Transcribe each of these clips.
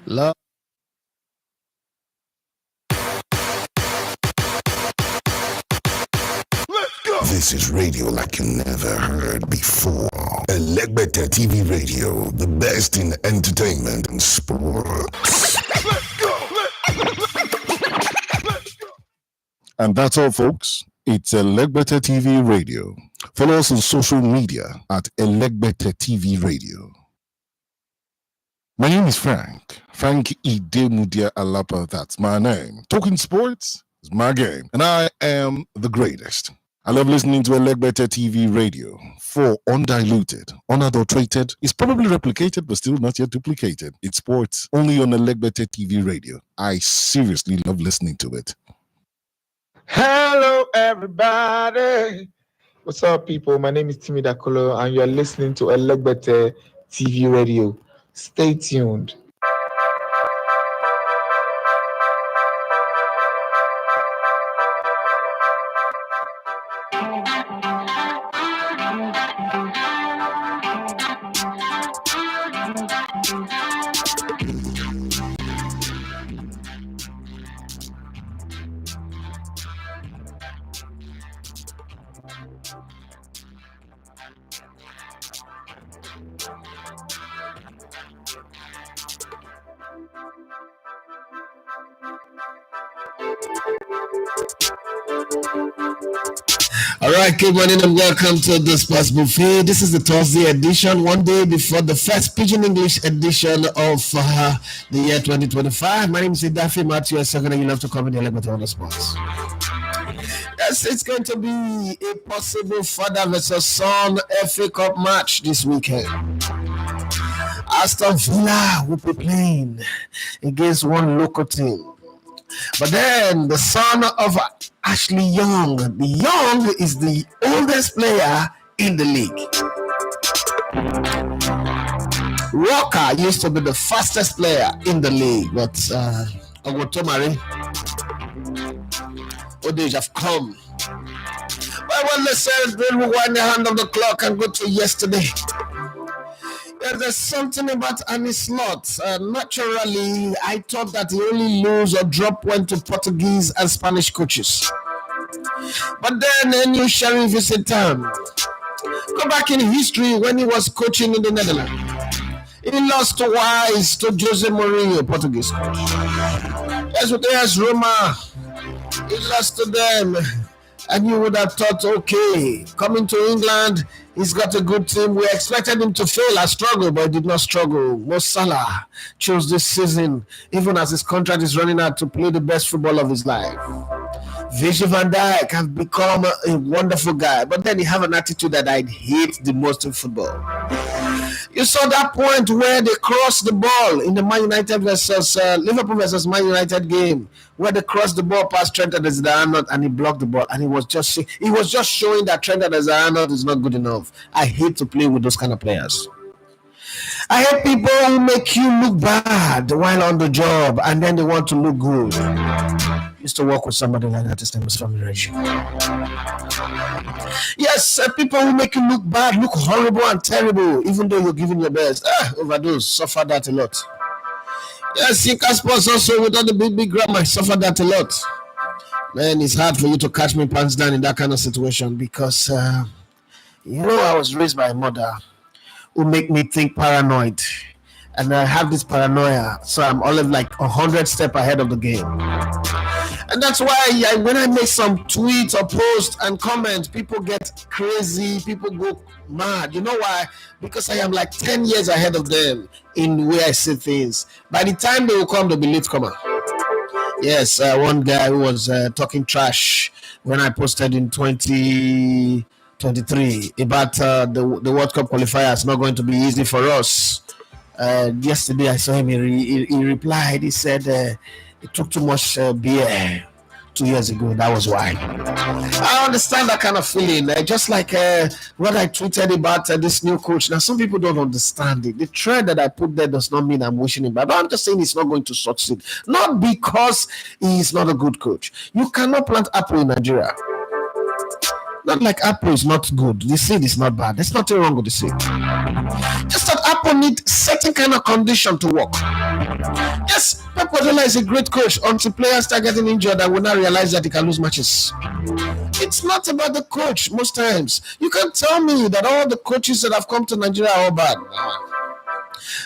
Love. This is radio like you never heard before. Elegbete TV Radio, the best in entertainment and sports. And that's all, folks. It's Elegbete TV Radio. Follow us on social media at Elegbete TV Radio. My name is Frank Idemudia Alapa. That's my name. Talking sports is my game, and I am the greatest. I love listening to Elegbete TV Radio for undiluted, unadulterated. It's probably replicated, but still not yet duplicated. It's sports only on Elegbete TV Radio. I seriously love listening to it. Hello, everybody. What's up, people? My name is Timi Dakolo, and you're listening to Elegbete TV Radio. Stay tuned. All right, good morning and welcome to the Sports Buffet. This is the Thursday edition, one day before the first Pidgin English edition of the year 2025. My name is Idafi Matthew. You love to come in the Elegbete on the Sports. Yes, it's going to be a possible father versus son FA Cup match this weekend. Aston Villa will be playing against one local team. But then the son of Ashley Young. The Young is the oldest player in the league. Walker used to be the fastest player in the league, but Ogotomari, old age have come. Well, let's say we'll wind the hand of the clock and go to yesterday. There's something about Arne Slot. Naturally, I thought that he only lose or drop went to Portuguese and Spanish coaches. But then a new sheriff is in town. Go back in history when he was coaching in the Netherlands. He lost twice to Jose Mourinho, Portuguese coach. Yes, Roma. He lost to them. And you would have thought, okay, coming to England, he's got a good team. We expected him to fail and struggle, but he did not struggle. Mo Salah chose this season, even as his contract is running out, to play the best football of his life. Virgil van Dijk has become a wonderful guy, but then he have an attitude that I hate the most in football. You saw that point where they crossed the ball in the Man United versus Liverpool versus Man United game, where they crossed the ball past Trent Alexander-Arnold and he blocked the ball, and he was just showing that Trent Alexander-Arnold is not good enough. I hate to play with those kind of players. I hate people who make you look bad while on the job and then they want to look good. I used to work with somebody like that. His name was Family Ratio. Yes, people who make you look bad, look horrible and terrible, even though you're giving your best. Overdose, suffer that a lot. Yes, Inca Sports also without the big grammar, suffer that a lot. Man, it's hard for you to catch me pants down in that kind of situation because, I was raised by a mother who make me think paranoid. And I have this paranoia, so I'm always like 100 steps ahead of the game. And that's why when I make some tweets or posts and comments, people get crazy, people go mad. You know why? Because I am like 10 years ahead of them in the way I see things. By the time they will come, they'll be late comer. Yes, one guy who was talking trash when I posted in 2023 about the World Cup qualifiers. It's not going to be easy for us. Yesterday I saw him, he replied, he said it took too much beer 2 years ago, that was why. I understand that kind of feeling, just like what I tweeted about this new coach. Now some people don't understand it. The trend that I put there does not mean I'm wishing him bad, but I'm just saying he's not going to succeed, not because he's not a good coach. You cannot plant apple in Nigeria. Not like apple is not good. The seed is not bad. There's nothing wrong with the seed. Just that apple need certain kind of condition to work. Yes, Pep Guardiola is a great coach until players start getting injured and will not realize that they can lose matches. It's not about the coach most times. You can't tell me that all the coaches that have come to Nigeria are all bad.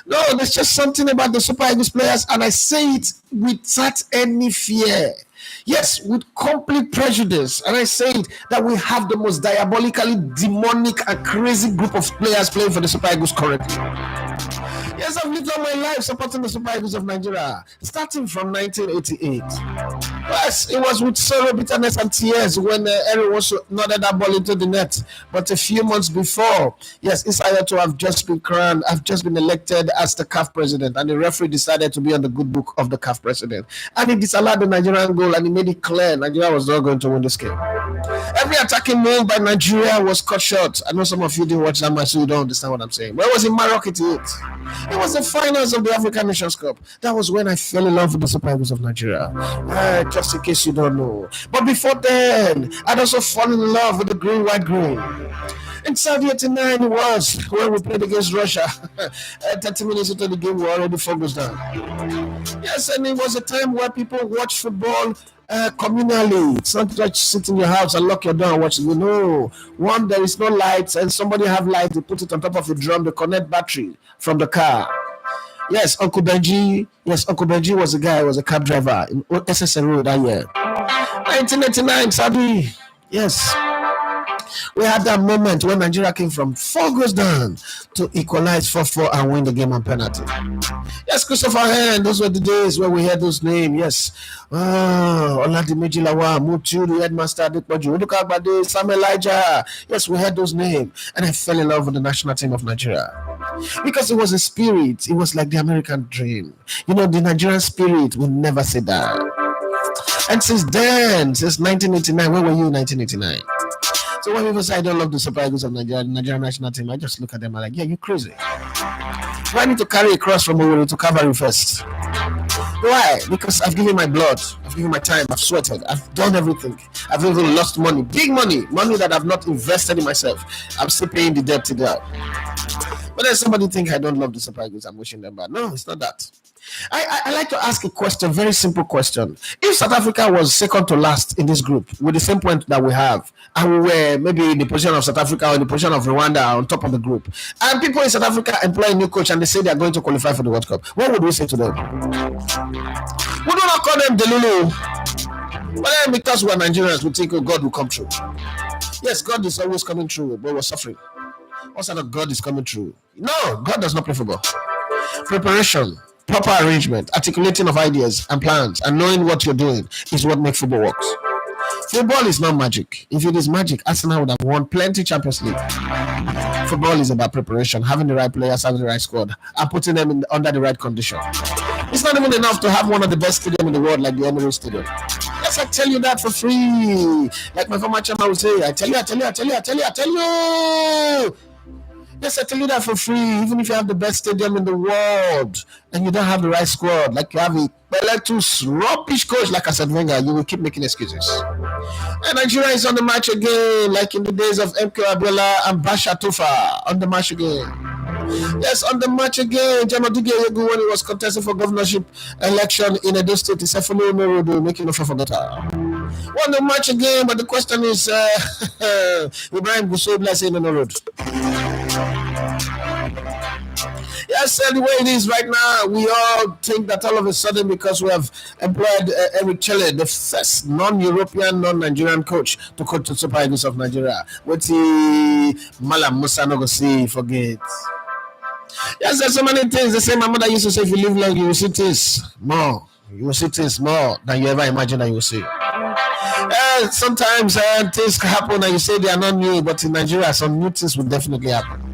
No, there's just something about the Super Eagles players, and I say it without any fear. Yes, with complete prejudice, and I say it that we have the most diabolically demonic and crazy group of players playing for the Super Eagles currently. Yes, I've lived all my life supporting the Super Eagles of Nigeria, starting from 1988. Yes, it was with sorrow, bitterness, and tears when Eric was nodded that ball into the net. But a few months before, yes, Isayato have just been crowned. I've just been elected as the CAF president, and the referee decided to be on the good book of the CAF president. And he disallowed the Nigerian goal, and he made it clear Nigeria was not going to win this game. Every attacking move by Nigeria was cut short. I know some of you didn't watch that match, so you don't understand what I'm saying. Where was in Maroc 88? It was the finals of the African Nations Cup. That was when I fell in love with the Super Eagles of Nigeria. Just in case you don't know. But before then, I'd also fallen in love with the green, white, green. In Saudi 89 it was when we played against Russia. 30 minutes into the game, we already focused down. Yes, and it was a time where people watch football communally. It's not just sit in your house and lock your door and watch it. No, one, there is no lights, and somebody have light, they put it on top of the drum, they connect battery from the car. Yes, Uncle Benji. Yes, Uncle Benji was a guy, was a cab driver in SSN Road that year. 1989, Saudi. Yes. We had that moment when Nigeria came from 4 goals down to equalize 4-4 and win the game on penalty. Yes, Christopher Hen, those were the days where we heard those names. Yes. Oladimeji Lawa, Mutu, the headmaster, Adekboju, Udukagbade, Sam Elijah. Yes, we heard those names. And I fell in love with the national team of Nigeria. Because it was a spirit. It was like the American dream. You know, the Nigerian spirit will never say that. And since then, since 1989, where were you in 1989? So when people say I don't love the Super Eagles of Nigeria, the Nigerian national team, I just look at them and like, yeah, you're crazy. Do I need to carry a cross from Owerri to Calvary first? Why? Because I've given my blood, I've given my time, I've sweated, I've done everything. I've even lost money, big money that I've not invested in myself. I'm still paying the debt today. But then somebody think I don't love the Super Eagles, I'm wishing them bad. No, it's not that. I like to ask a question, very simple question. If South Africa was second to last in this group with the same point that we have, and we were maybe in the position of South Africa or in the position of Rwanda on top of the group, and people in South Africa employ a new coach and they say they are going to qualify for the World Cup, what would we say to them? We do not call them Delulu. But then because we are Nigerians, we think, oh, God will come through. Yes, God is always coming through, but we're suffering. What sort of God is coming through? No, God does not play football. Preparation, proper arrangement, articulating of ideas and plans, and knowing what you're doing is what makes football work. Football is not magic. If it is magic, Arsenal would have won plenty Champions League. Football is about preparation, having the right players, having the right squad, and putting them under the right condition. It's not even enough to have one of the best stadiums in the world like the Emirates Stadium. Yes, I tell you that for free. Like my former chairman would say, I tell you. Yes, I tell you that for free. Even if you have the best stadium in the world and you don't have the right squad, like you have a rubbish coach like Arsene Wenger, you will keep making excuses. And Nigeria is on the match again, like in the days of MK Abiola and Basha Tofa, on the match again. Yes, on the match again. Jamaduge Yegu, when he was contesting for governorship election in Edo State, he said, "Follow me, making a for that." Won the match again, but the question is, Ibrahim Gusoy saying on the road. Yes, the way it is right now, we all think that all of a sudden, because we have employed Eric Chelle, the first non-European, non-Nigerian coach to coach the Super Eagles of Nigeria, what he Malam Musa no go see, forget. Yes, there's so many things. The same my mother used to say, if you live long, you will see things more. You will see things more than you ever imagine that you will see. Sometimes things happen and you say they are not new, but in Nigeria, some new things will definitely happen.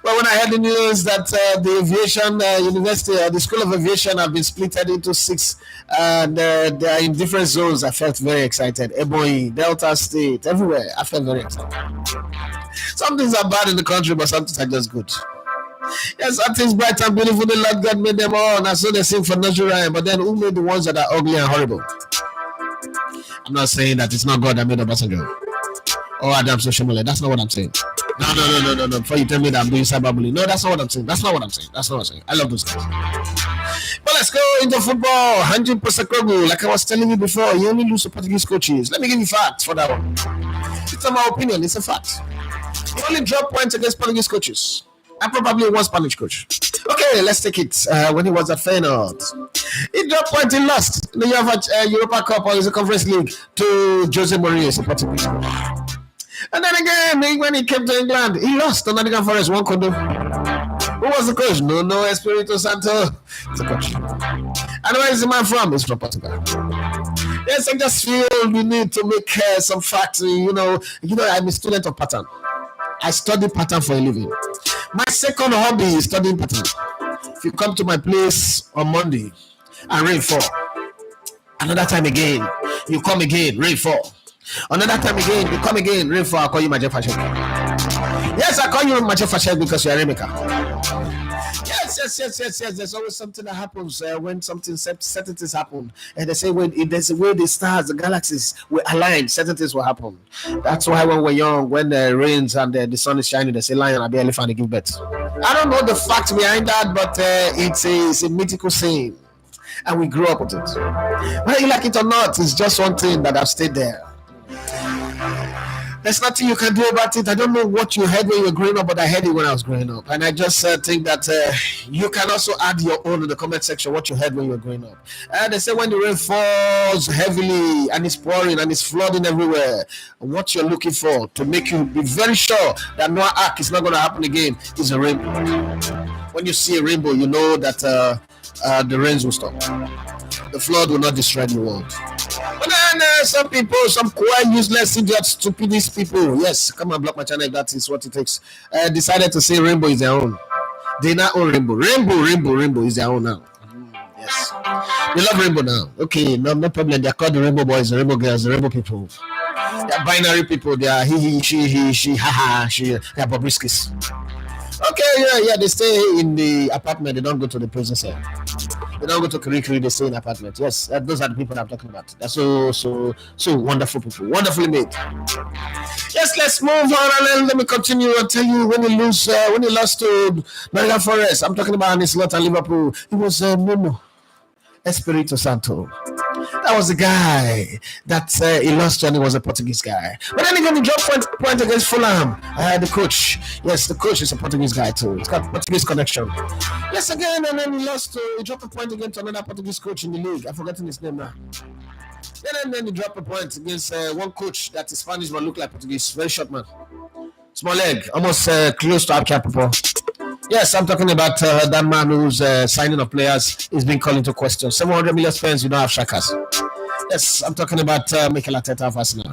Well, when I heard the news that the aviation university, the School of Aviation, have been splitted into 6, and they are in different zones, I felt very excited. Ebonyi, Delta State, everywhere, I felt very excited. Some things are bad in the country, but some things are just good. Yes, some things bright and beautiful, the Lord God made them all, and so they sing for nurturing, but then who made the ones that are ugly and horrible? I'm not saying that it's not God that made Obasanjo or Adam Soshomole. That's not what I'm saying. No. Before you tell me that I'm doing cyberbullying. No, that's not what I'm saying. That's not what I'm saying. I love those guys. But let's go into football. 100% like I was telling you before, you only lose to Portuguese coaches. Let me give you facts for that one. It's not my opinion, it's a fact. You only drop points against Portuguese coaches. And probably one Spanish coach. Okay, let's take it. When he was at Feyenoord, he dropped points, he lost in the Europa Cup or the Conference League to Jose Mourinho, a Portuguese coach. And then again, when he came to England, he lost to Nottingham Forest 1-0. Who was the coach? No, Espirito Santo. It's a coach. And where is the man from? He's from Portugal. Yes, I just feel we need to make some facts. You know, I'm a student of pattern. I study pattern for a living. My second hobby is studying pattern. If you come to my place on Monday and rain fall, another time again, you come again, rain fall. Another time again, you come again, rain fall, I call you Major Fashek. Yes, I call you Major Fashek because you are a maker. Yes. There's always something that happens when something certain things happen. And they say when there's a way the stars, the galaxies will align, certain things will happen. That's why when we're young, when it rains and the sun is shining, they say lion and the elephant, they give birth. I don't know the facts behind that, but it's a mythical saying. And we grew up with it. Whether you like it or not, it's just one thing that I've stayed there. There's nothing you can do about it. I don't know what you heard when you were growing up, but I heard it when I was growing up. And I just think that you can also add your own in the comment section, what you heard when you were growing up. And they say when the rain falls heavily and it's pouring and it's flooding everywhere, what you're looking for to make you be very sure that no arc is not going to happen again is a rainbow. When you see a rainbow, you know that the rains will stop. The flood will not destroy the world. But then some people, some quite useless, idiot, stupidest people, yes, come and block my channel if that is what it takes, decided to say rainbow is their own. They now own rainbow. Rainbow is their own now. Yes. They love rainbow now. Okay, no problem. They are called the rainbow boys, the rainbow girls, the rainbow people. They are binary people. They are he, she, ha, she. They are Bobriskis. Okay, yeah, they stay in the apartment. They don't go to the prison cell. They don't go to Kirikiri, they stay in apartment. Yes, those are the people I'm talking about. They're so wonderful people, wonderfully made. Yes, let's move on and let me continue and tell you when he lost to Nottingham Forest. I'm talking about his lot at Liverpool. It was Momo Espirito Santo. That was the guy that he lost to, and he was a Portuguese guy. But then he got the drop point against Fulham. The coach. Yes, the coach is a Portuguese guy too. It's got Portuguese connection. Yes, again, and then he dropped a point against another Portuguese coach in the league. I've forgotten his name now. Then he dropped a point against one coach that is Spanish but look like Portuguese. Very short man. Small leg, almost close to Arteta. Yes, I'm talking about that man who's signing of players is being called into question. 700 million spends, you don't have strikers. Yes, I'm talking about Mikel Arteta of Arsenal.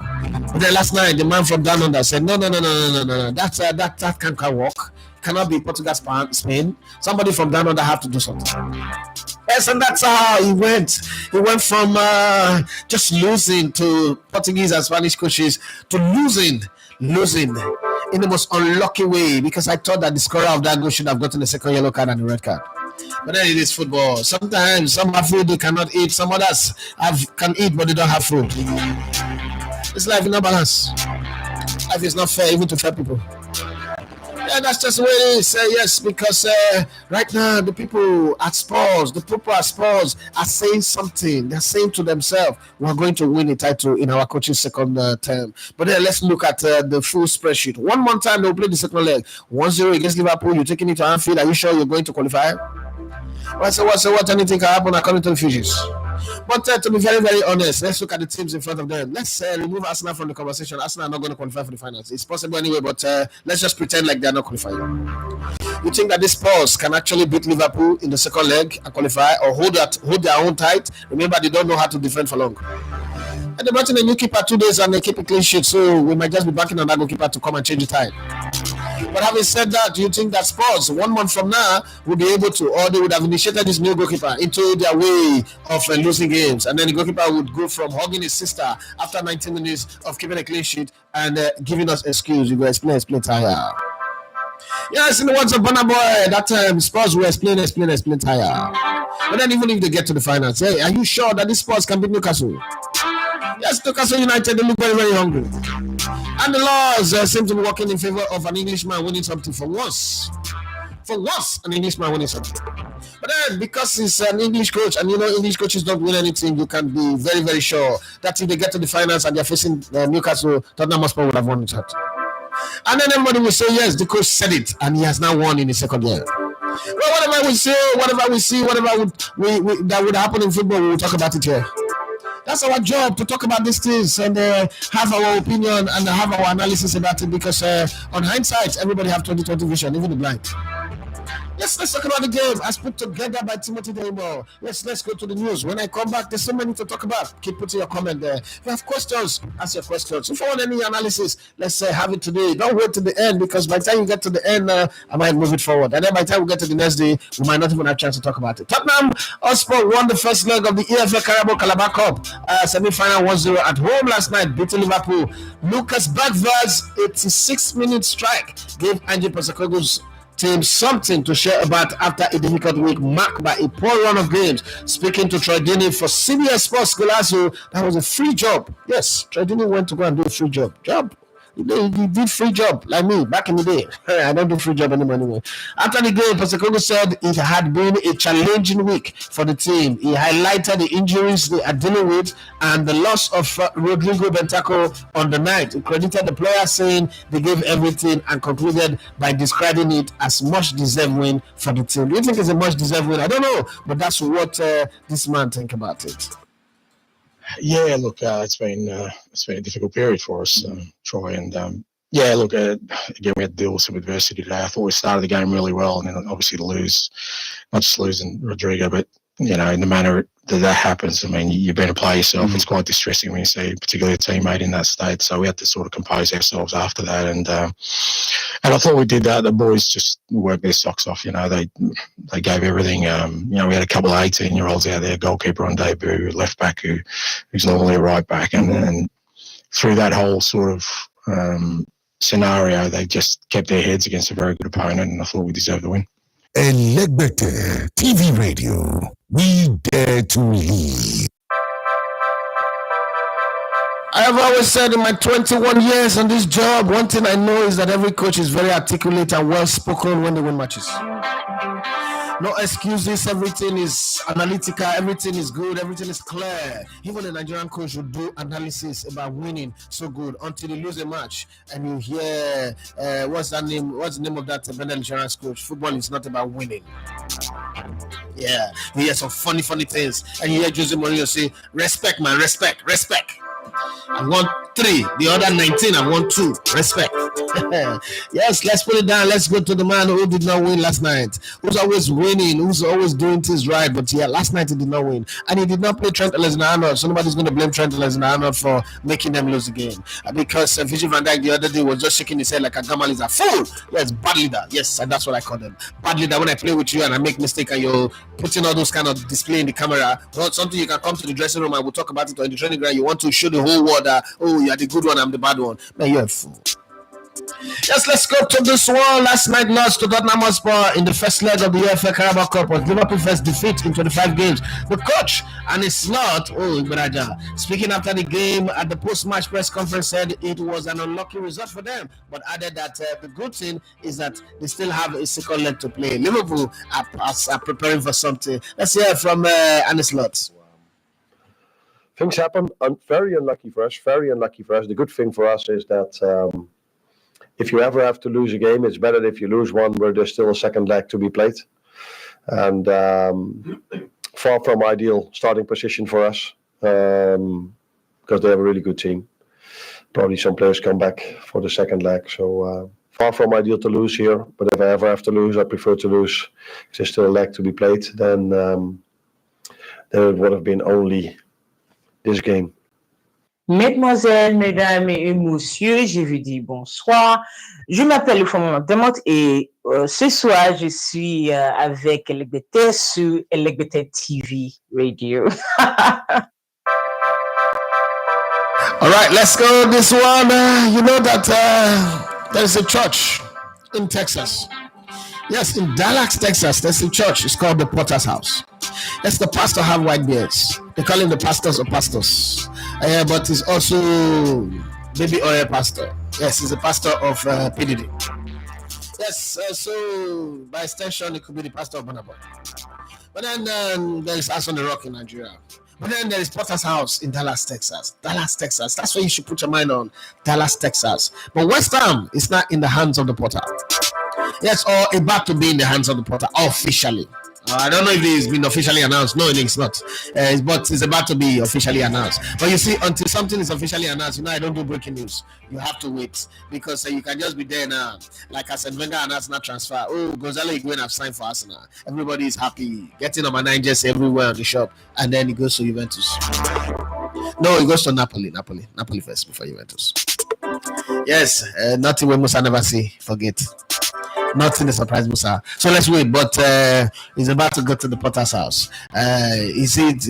But then last night, the man from down under said, no. That can't work. Cannot be Portugal, Spain. Somebody from down under have to do something. Yes, and that's how he went. He went from just losing to Portuguese and Spanish coaches to losing in the most unlucky way, because I thought that the scorer of that goal should have gotten the second yellow card and the red card. But then it is football. Sometimes some have food they cannot eat. Some others can eat but they don't have food. This life is not balanced. Life is not fair even to fair people. Yeah, that's just the way it is. Yes, because right now the people at Spurs are saying something. They're saying to themselves, we're going to win a title in our coach's second term. But then let's look at the full spreadsheet. 1 more time, they'll play the second leg. 1-0 against Liverpool. You're taking it to Anfield. Are you sure you're going to qualify? What anything can happen according to the figures. But to be very, very honest, let's look at the teams in front of them. Let's remove Arsenal from the conversation. Arsenal are not going to qualify for the finals. It's possible anyway, but let's just pretend like they're not qualifying. You think that this Spurs can actually beat Liverpool in the second leg and qualify, or hold their own tight? Remember, they don't know how to defend for long. And they brought in a new keeper 2 days and they keep a clean sheet, so we might just be banking on that goalkeeper to come and change the tide. But having said that, do you think that Spurs 1 month from now will be able to, or they would have initiated this new goalkeeper into their way of losing games, and then the goalkeeper would go from hugging his sister after 19 minutes of keeping a clean sheet and giving us excuse? You go explain tire. Yes, in the words of Burna Boy, that time Spurs will explain tire. But then even if they get to the finals, hey, are you sure that this Spurs can beat Newcastle? Yes, Newcastle United, they look very, very hungry. And the laws seem to be working in favor of an Englishman winning something for once. For once, an Englishman winning something. But then, because he's an English coach, and English coaches don't win anything, you can be very, very sure that if they get to the finals and they're facing Newcastle, Tottenham Hotspur would have won it. And then everybody will say, yes, the coach said it, and he has now won in the second year. Well, whatever we say, whatever we see, whatever that would happen in football, we'll talk about it here. That's our job, to talk about these things and have our opinion and have our analysis about it, because on hindsight, everybody have 20/20 vision, even the blind. Yes, let's talk about the game as put together by Timothy Demo. Yes, let's go to the news. When I come back, there's so many to talk about. Keep putting your comment there. If you have questions, ask your questions. If you want any analysis, let's have it today. Don't wait to the end, because by the time you get to the end, I might move it forward. And then by the time we get to the next day, we might not even have a chance to talk about it. Tottenham Hotspur won the first leg of the EFL Carabao Calabar Cup semi-final 1-0 at home last night, beating Liverpool. Lucas Bergva's 86-minute strike gave Ange Postecoglou's team something to share about after a difficult week marked by a poor run of games. Speaking to Troy Deeney for CBS Sports Golazo, that was a free job. Yes, Troy Deeney went to go and do a free job. He did free job like me back in the day. I don't do free job anymore. After the game, Postecoglou said it had been a challenging week for the team. He highlighted the injuries they are dealing with and the loss of Rodrigo Bentancur on the night. He credited the players, saying they gave everything, and concluded by describing it as much deserved win for the team. Do you think it's a much deserved win? I don't know, but that's what this man think about it. Yeah, look, it's been a difficult period for us, Troy, and look, again, we had to deal with some adversity today. I thought we started the game really well, and then obviously to lose, not just losing Rodrigo, but in the manner that happens, I mean, you've been a player yourself. Mm-hmm. It's quite distressing when you see particularly a teammate in that state. So we had to sort of compose ourselves after that, and I thought we did that. The boys just worked their socks off. They gave everything. We had a couple of 18-year-olds out there, goalkeeper on debut, left back who's normally a right back, and through that whole sort of scenario, they just kept their heads against a very good opponent, and I thought we deserved the win. Elegbete TV Radio, we dare to lead. I have always said in my 21 years on this job, one thing I know is that every coach is very articulate and well spoken when they win matches. No excuses, everything is analytical, everything is good, everything is clear. Even a Nigerian coach would do analysis about winning so good until they lose a match and you hear, what's the name of that Bendel insurance coach? Football is not about winning. Yeah, you hear some funny things and you hear Jose Mourinho say, respect, man, respect. I want 3, the other 19, I want 2. Respect. Yes, let's put it down. Let's go to the man who did not win last night, who's always winning, who's always doing things right. But yeah, last night he did not win, and he did not play Trent Alexander-Arnold. So nobody's going to blame Trent Alexander-Arnold for making them lose the game, because Virgil van Dijk the other day was just shaking his head like a Gamal is a fool. Yes, bad leader. Yes, and that's what I call them. Bad leader. When I play with you and I make mistake and you're putting all those kind of display in the camera, well, something you can come to the dressing room and we'll talk about it, or in the training ground you want to show the whole world that, oh, you're the good one, I'm the bad one. Man, you're a fool. Yes, let's go to this one. Last night lost to Tottenham Hotspur in the first leg of the EFL Carabao Cup was Liverpool's first defeat in 25 games. The coach and his slot, speaking after the game at the post-match press conference, said it was an unlucky result for them, but added that the good thing is that they still have a second leg to play. Liverpool are preparing for something. Let's hear from Annie Slot. Things happen. Very unlucky for us. The good thing for us is that if you ever have to lose a game, it's better if you lose one where there's still a second leg to be played. And far from ideal starting position for us, because they have a really good team. Probably some players come back for the second leg. So far from ideal to lose here. But if I ever have to lose, I prefer to lose. If there's still a leg to be played, then it would have been only this game. Mesdemoiselles, mesdames et messieurs, je vous dis bonsoir. Je m'appelle Oufama Magdamot et ce soir, je suis avec Elegbete sur Elegbete TV Radio. All right, let's go this one. You know that there's a church in Texas. Yes, in Dallas, Texas, there's a church. It's called the Potter's House. Yes, the pastor have white beards. They call him the pastors of pastors. But he's also baby oil pastor. Yes, he's a pastor of PDD. Yes, so by extension, it could be the pastor of Bonabon. But then there is House on the Rock in Nigeria. But then there is Potter's House in Dallas, Texas. Dallas, Texas. That's where you should put your mind on. Dallas, Texas. But West Ham is not in the hands of the Potter. Yes, or about to be in the hands of the Potter officially. I don't know if it's been officially announced. No, it's not. But it's about to be officially announced. But you see, until something is officially announced, I don't do breaking news. You have to wait because you can just be there now. Like I said, Wenger announced not transfer. Oh, Gonzalo Higuain have signed for Arsenal. Everybody is happy, getting number 9 just everywhere on the shop, and then he goes to Juventus. No, he goes to Napoli first before Juventus. Yes, nothing we must never see. Forget. Nothing to surprise Musa. So let's wait. But he's about to go to the Potter's house. Is it?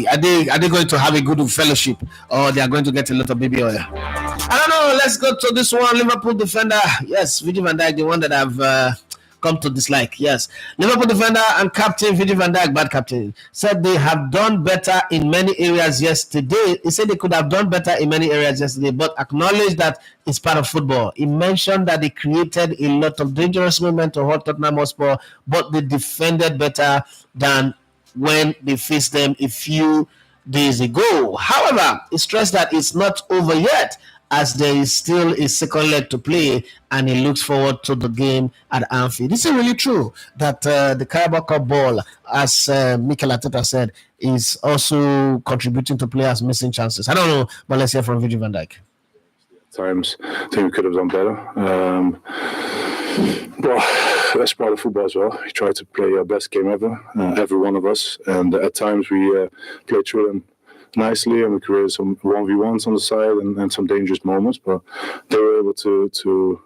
Are they going to have a good fellowship, or they are going to get a lot of baby oil? I don't know. Let's go to this one. Liverpool defender. Yes, Virgil van Dijk, the one that I've come to dislike. Yes, Liverpool defender and captain Virgil van Dijk, bad captain, said they have done better in many areas yesterday. He said they could have done better in many areas yesterday, but acknowledged that it's part of football. He mentioned that they created a lot of dangerous moments to hold Tottenham Hotspur, but they defended better than when they faced them a few days ago. However, he stressed that it's not over yet, as there is still a second leg to play, and he looks forward to the game at Anfield. This is really true that the Carabao Cup ball, as Mikel Arteta said, is also contributing to players missing chances. I don't know, but let's hear from Virgil van Dijk. Times, I think we could have done better. But that's part of football as well. We try to play our best game ever, every one of us, and at times we play through them nicely, and we created some 1v1s on the side and some dangerous moments, but they were able to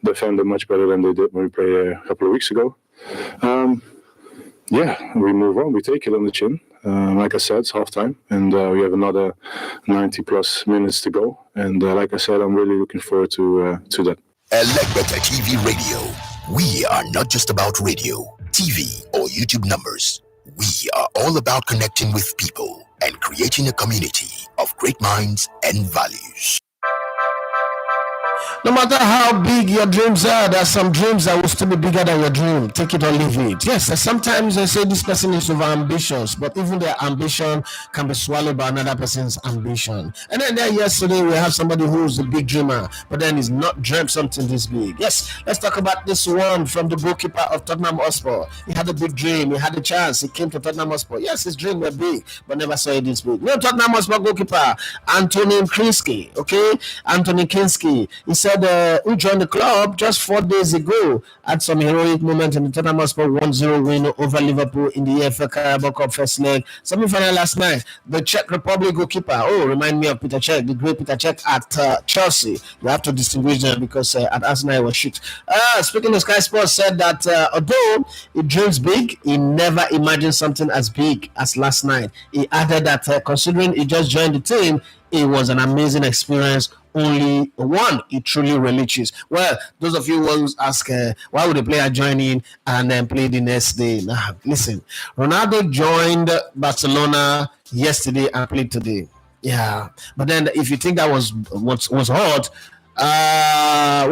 defend it much better than they did when we played a couple of weeks ago. We move on. We take it on the chin. Like I said, it's half-time, and we have another 90-plus minutes to go. And like I said, I'm really looking forward to that. Elecbetter TV Radio. We are not just about radio, TV, or YouTube numbers. We are all about connecting with people and creating a community of great minds and values. No matter how big your dreams are, there are some dreams that will still be bigger than your dream. Take it or leave it. Yes, sometimes they say this person is over ambitious, but even their ambition can be swallowed by another person's ambition. And then there yesterday we have somebody who's a big dreamer, but then he's not dreamt something this big. Yes, let's talk about this one from the goalkeeper of Tottenham Hotspur. He had a big dream, he had a chance, he came to Tottenham Hotspur. Yes, his dream were big, but never saw it this big. No, Tottenham Hotspur goalkeeper, Anthony Kinski, okay? Anthony Kinski. He said who joined the club just 4 days ago, had some heroic moment in the Tottenham Hotspur 1-0 win over Liverpool in the EFL Carabao Cup first leg. Semi-final last night. The Czech Republic goalkeeper, remind me of Peter Cech, the great Peter Cech at Chelsea. You have to distinguish them because at Arsenal it was shit. Speaking of Sky Sports, said that although he dreams big, he never imagined something as big as last night. He added that considering he just joined the team, it was an amazing experience. Only one he truly relishes. Well, those of you who ask why would a player join in and then play the next day? Nah, listen, Ronaldo joined Barcelona yesterday and played today. Yeah, but then if you think that was hot,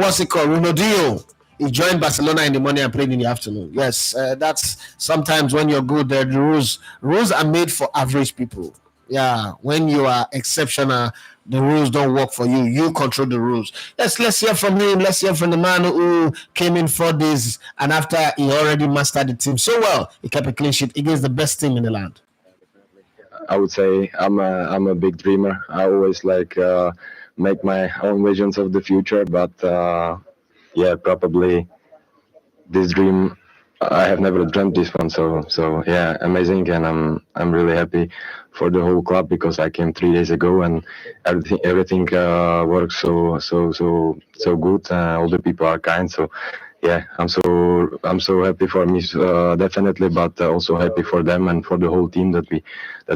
what's it called? Ronaldinho. He joined Barcelona in the morning and played in the afternoon. Yes, that's sometimes when you're good. The rules are made for average people. Yeah, when you are exceptional, the rules don't work for you. You control the rules. Let's hear from him. Let's hear from the man who came in 4 days, and after he already mastered the team so well, he kept a clean sheet against the best team in the land. I would say I'm a big dreamer. I always make my own visions of the future, but probably this dream, I have never dreamt this one. So yeah, amazing, and I'm really happy for the whole club because I came 3 days ago and everything works so good. All the people are kind. So yeah, I'm so happy for me, definitely, but also happy for them and for the whole team that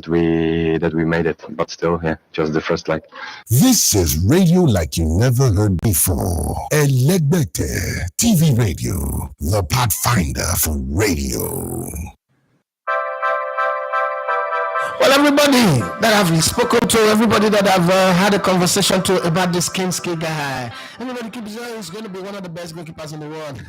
we made it. But still, yeah, just the first leg. This is radio like you never heard before. Elecbetter TV Radio, the pathfinder for radio. Well, everybody that I've spoken to, everybody that I've had a conversation to about this Kinski guy, everybody keeps saying he's going to be one of the best goalkeepers in the world.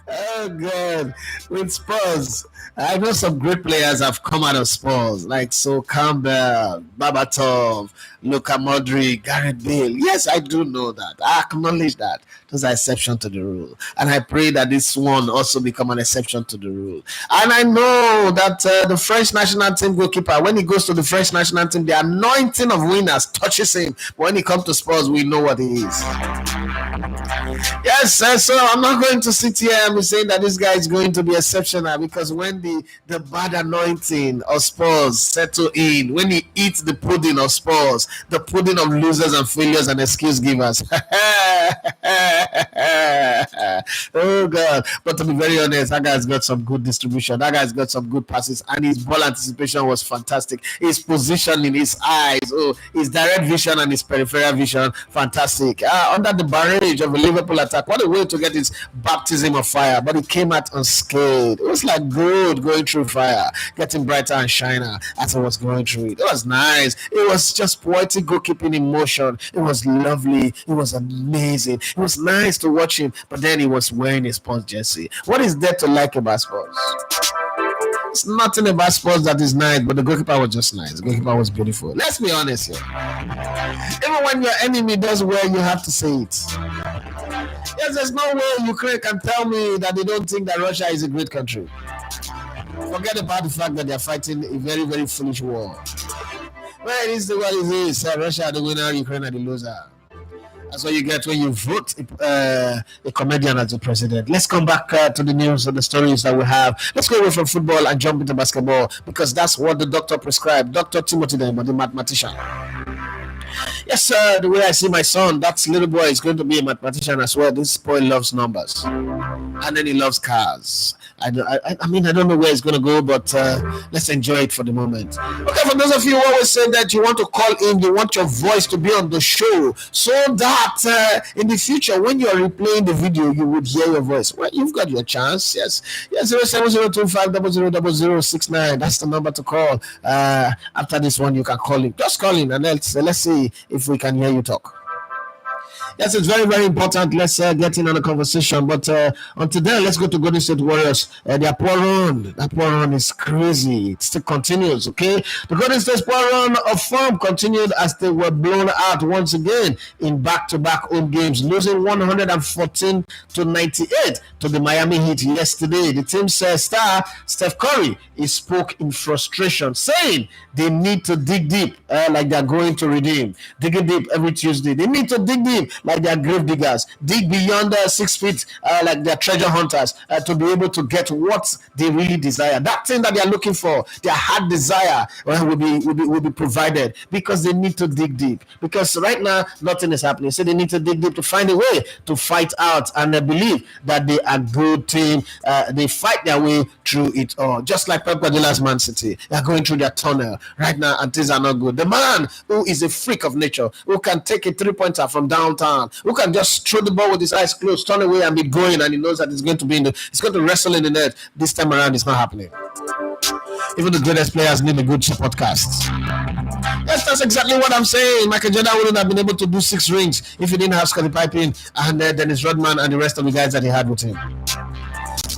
Oh God, with Spurs, I know some great players have come out of Spurs, like So Campbell, Babatov, Luka Modric, Gareth Bale. Yes, I do know that. I acknowledge that. Those are exceptions to the rule, and I pray that this one also become an exception to the rule. And I know that the French national team goalkeeper, when he goes to the French national team, the anointing of winners touches him. But when he comes to Spurs, we know what he is. Yes, so I'm not going to sit here and be saying that this guy is going to be exceptional, because when the bad anointing of Spurs settle in, when he eats the pudding of Spurs, the pudding of losers and failures and excuse givers. Oh God. But to be very honest, that guy's got some good distribution, that guy's got some good passes, and his ball anticipation was fantastic. His positioning, his eyes, his direct vision and his peripheral vision, fantastic. Under the barrage of a Liverpool attack, what a way to get his baptism of fire. But he came out unscathed. It was like gold going through fire, getting brighter and shiner as it was going through it. It was nice. It was just poetic goalkeeping in motion. It was lovely. It was amazing. It was nice to watch him. But then he was wearing his Spurs jersey. What is there to like about Spurs? It's nothing about Spurs that is nice, but the goalkeeper was just nice. The goalkeeper was beautiful. Let's be honest here. Even when your enemy does well, you have to say it. Yes, there's no way Ukraine can tell me that they don't think that Russia is a great country. Forget about the fact that they're fighting a very, very foolish war. Well, it is what it is. Russia the winner, Ukraine are the loser. That's what you get when you vote a comedian as the president. Let's come back to the news and the stories that we have. Let's go away from football and jump into basketball, because that's what the doctor prescribed. Dr. Timothy Demo, the mathematician. Yes, sir. The way I see my son, that little boy is going to be a mathematician as well. This boy loves numbers, and then he loves cars. I mean, I don't know where it's going to go, but let's enjoy it for the moment. Okay, for those of you who always say that you want to call in, you want your voice to be on the show, so that in the future, when you are replaying the video, you would hear your voice. Well, you've got your chance. Yes, 07025000069. That's the number to call. After this one, you can call in. Just call in and let's see if we can hear you talk. Yes, it's very, very important. Let's get in on the conversation. But until then, let's go to Golden State Warriors. Their poor run. That poor run is crazy. It still continues, okay? The Golden State's poor run of form continued as they were blown out once again in back-to-back home games, losing 114-98 to the Miami Heat yesterday. The team's star, Steph Curry, he spoke in frustration, saying they need to dig deep, like they're going to redeem. Digging deep every Tuesday. They need to dig deep like they're grave diggers. Dig beyond 6 feet like they're treasure hunters to be able to get what they really desire. That thing that they're looking for, their heart desire, will be provided, because they need to dig deep. Because right now, nothing is happening. So they need to dig deep to find a way to fight out, and they believe that they are a good team. They fight their way through it all. Just like Pep Guardiola's Man City. They're going through their tunnel right now, and things are not good. The man who is a freak of nature, who can take a three-pointer from downtown, who can just throw the ball with his eyes closed, turn away and be going, and he knows that it's going to wrestle in the net. This time around, it's not happening. Even the greatest players need a good podcast. Yes, that's exactly what I'm saying. Michael Jordan wouldn't have been able to do 6 rings if he didn't have Scottie Pippen and Dennis Rodman and the rest of the guys that he had with him.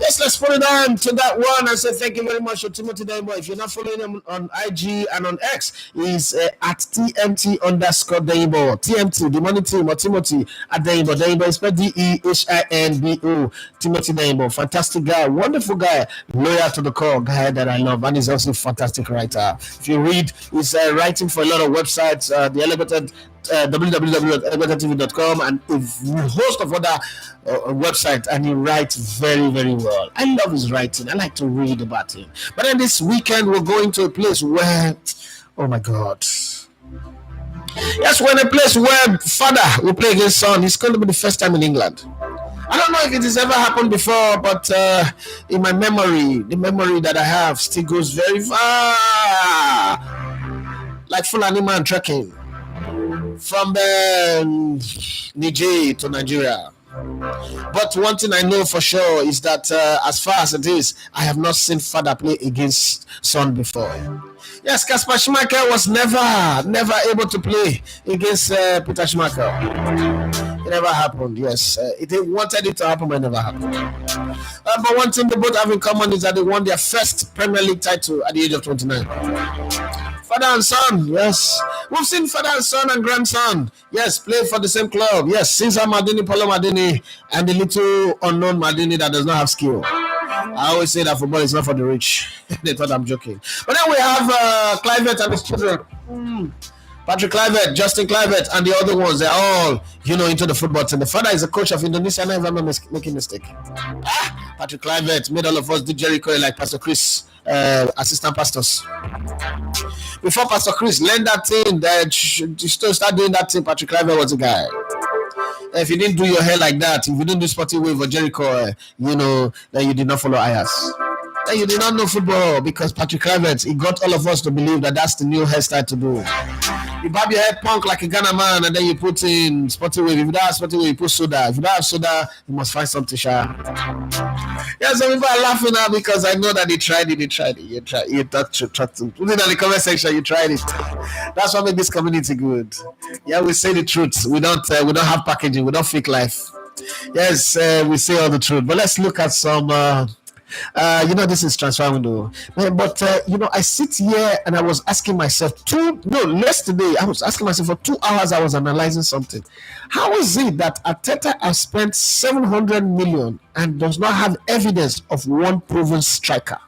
Yes, let's put it on to that one and say thank you very much to Timothy Demo. If you're not following him on IG and on X, he's at TMT_Demo. TMT, the money team, or Timothy at Demo. Demo is spelled DEHINBO. Timothy Demo, fantastic guy, wonderful guy, loyal to the core, guy that I love, and he's also a fantastic writer. If you read, he's writing for a lot of websites, the Elevated. www.elevatortv.com and a host of other websites, and he writes very, very well. I love his writing. I like to read about him. But then this weekend we're going to a place where, oh my God, yes, we're in a place where father will play against son. It's going to be the first time in England. I don't know if it has ever happened before, but in my memory, the memory that I have still goes very far, like Fulani man trekking from Niger to Nigeria. But one thing I know for sure is that as far as it is, I have not seen father play against son before. Yes, Kasper Schmeichel was never able to play against Peter Schmeichel. It never happened. Yes, they wanted it to happen, but it never happened. But one thing they both have in common is that they won their first Premier League title at the age of 29. Father and son, yes. We've seen father and son and grandson, yes, play for the same club. Yes, Cesar Maldini, Paulo Maldini, and the little unknown Maldini that does not have skill. I always say that football is not for the rich. They thought I'm joking. But then we have Kluivert and his children. Patrick Kluivert, Justin Kluivert, and the other ones. They're all, into the football team. The father is a coach of Indonesia, and I'm not making a mistake. Patrick Kluivert made all of us do Jericho like Pastor Chris, assistant pastors. Before Pastor Chris learned that thing, start doing that thing, Patrick Kluivert was a guy. If you didn't do your hair like that, if you didn't do Sporting Wave or Jericho, then you did not follow Ayers. Then you did not know football, because Patrick Kluivert, he got all of us to believe that that's the new hairstyle to do. You barb your head punk like a Ghana man, and then you put in Sporting Wave. If you don't have Sporting Wave, you put soda. If you don't have soda, you must find something sharp. Yeah, some people are laughing now because I know that they tried it. You tried to put it in the comment section. You tried it. That's what makes this community good. Yeah, we say the truth. We don't have packaging. We don't fake life. Yes, we say all the truth. But let's look at some. This is transfer window. But I sit here and I was asking myself yesterday I was asking myself for 2 hours. I was analyzing something. How is it that Arteta has spent 700 million and does not have evidence of one proven striker?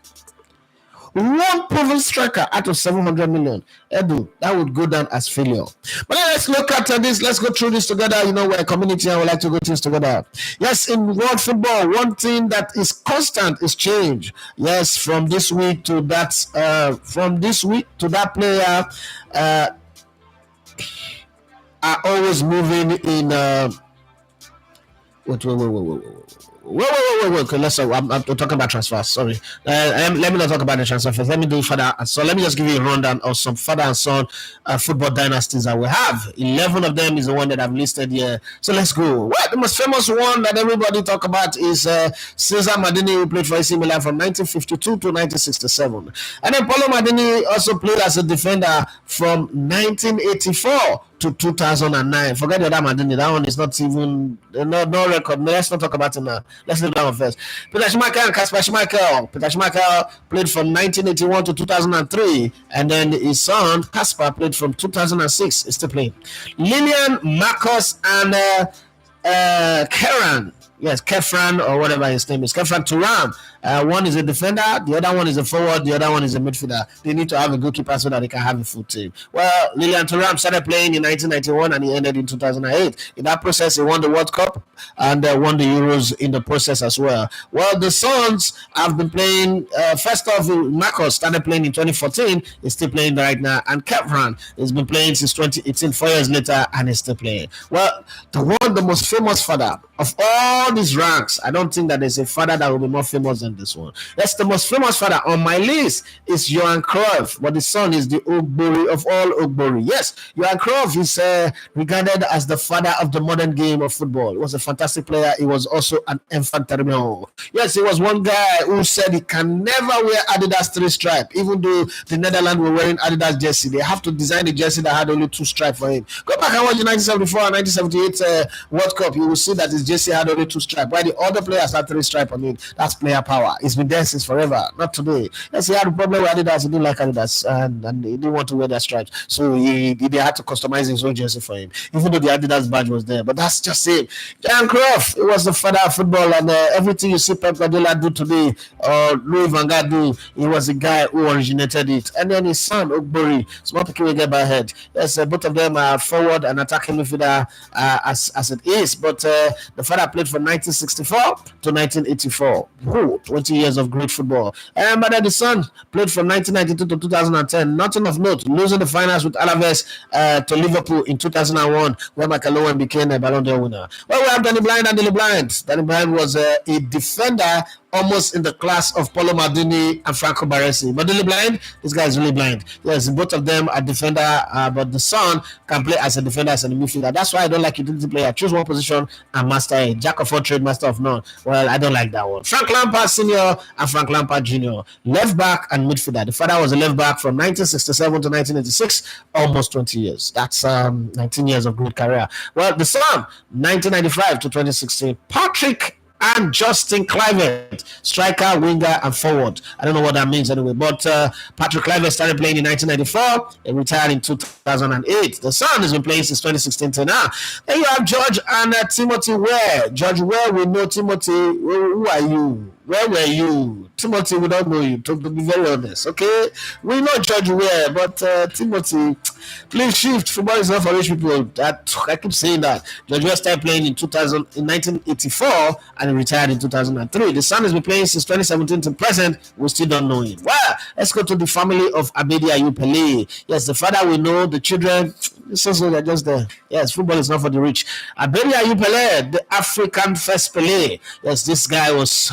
One proven striker out of 700 million. Edu, that would go down as failure. But let's look at this. Let's go through this together. We're a community and we like to go things together. Yes, in world football, one thing that is constant is change. Yes, from this week to that player are always moving in. Wait. Okay, I'm talking about transfers. Sorry. Let me not talk about the transfer first. Let me do father and son. Let me just give you a rundown of some father and son football dynasties that we have. 11 of them is the one that I've listed here. So let's go. Well, the most famous one that everybody talk about is Cesar Maldini, who played for AC Milan from 1952 to 1967. And then Paulo Maldini also played as a defender from 1984 to 2009. Forget the other Maldini. That one is not even no record. No, let's not talk about it now. Let's leave that one first. Peter Schmeichel and Kasper Schmeichel. Peter Schmeichel played from 1981 to 2003, and then his son Kasper played from 2006. He's still playing. Lilian, Marcos, and Kefran. Yes, Kefran or whatever his name is. Kefran Thuram. One is a defender, the other one is a forward, the other one is a midfielder. They need to have a goalkeeper so that they can have a full team. Well, Lilian Thuram started playing in 1991 and he ended in 2008. In that process, he won the World Cup and won the Euros in the process as well. Well, the sons have been playing. First off, Marcos started playing in 2014. He's still playing right now. And Kefran has been playing since 2018, 4 years later, and he's still playing. Well, the most famous father of all these ranks, I don't think that there's a father that will be more famous than this one. That's the most famous father on my list is Johan Cruyff, but the son is the Ogbori of all Ogbori. Yes, Johan Cruyff is regarded as the father of the modern game of football. He was a fantastic player. He was also an enfant terrible. Yes, he was one guy who said he can never wear Adidas 3 stripe, even though the Netherlands were wearing Adidas jersey. They have to design a jersey that had only 2 stripes for him. Go back and watch the 1974 and 1978 World Cup. You will see that his jersey had only 2 stripes, while the other players had 3 stripes on it. That's player power. It's been there since forever, not today. Yes, he had a problem with Adidas. He didn't like Adidas, and he didn't want to wear their stripes, so they had to customize his own jersey for him, even though the Adidas badge was there. But that's just it. Johan Cruyff, he was the father of football, and everything you see Pep Guardiola do today, or Louis van Gaal do, he was the guy who originated it. And then his son Ogbori, small people will get by head. Yes, both of them are forward and attacking midfielder as it is. But the father played from 1964 to 1984. 20 years of great football. But then the Sun played from 1992 to 2010. Nothing of note, losing the finals with Alaves to Liverpool in 2001, where Michael Owen became a Ballon d'Or winner. Well, we have Danny Blind and Danny Blind. Danny Blind was a defender almost in the class of Paulo Maldini and Franco Baresi. But Danny Blind, this guy is really blind. Yes, both of them are defender, but the Son can play as a defender, as a midfielder. That's why I don't like utility player. Choose one position and master a jack of all trade, master of none. Well, I don't like that one. Frank Lampard Sr. and Frank Lampard Jr. Left back and midfielder. The father was a left back from 1967 to 1986, almost 20 years. That's 19 years of good career. Well, the Son, 1995 to 2016. Patrick and Justin Kluivert, striker, winger, and forward. I don't know what that means anyway, but Patrick Kluivert started playing in 1994 and retired in 2008. The Son has been playing since 2016 till now. Then you have George and Timothy Ware. George Ware, we know Timothy. Who are you? Where were you? Timothy, we don't know you, to be very honest, okay? We know George Ware, but Timothy, please shift. Football is not for rich people. I keep saying that. George Ware started playing in 1984 and he retired in 2003. The Son has been playing since 2017 to present. We still don't know him. Well, let's go to the family of Abedi Ayew Pele. Yes, the father we know, the children, so they're just there. Yes, football is not for the rich. Abedi Ayew Pele, the African first Pele. Yes, this guy was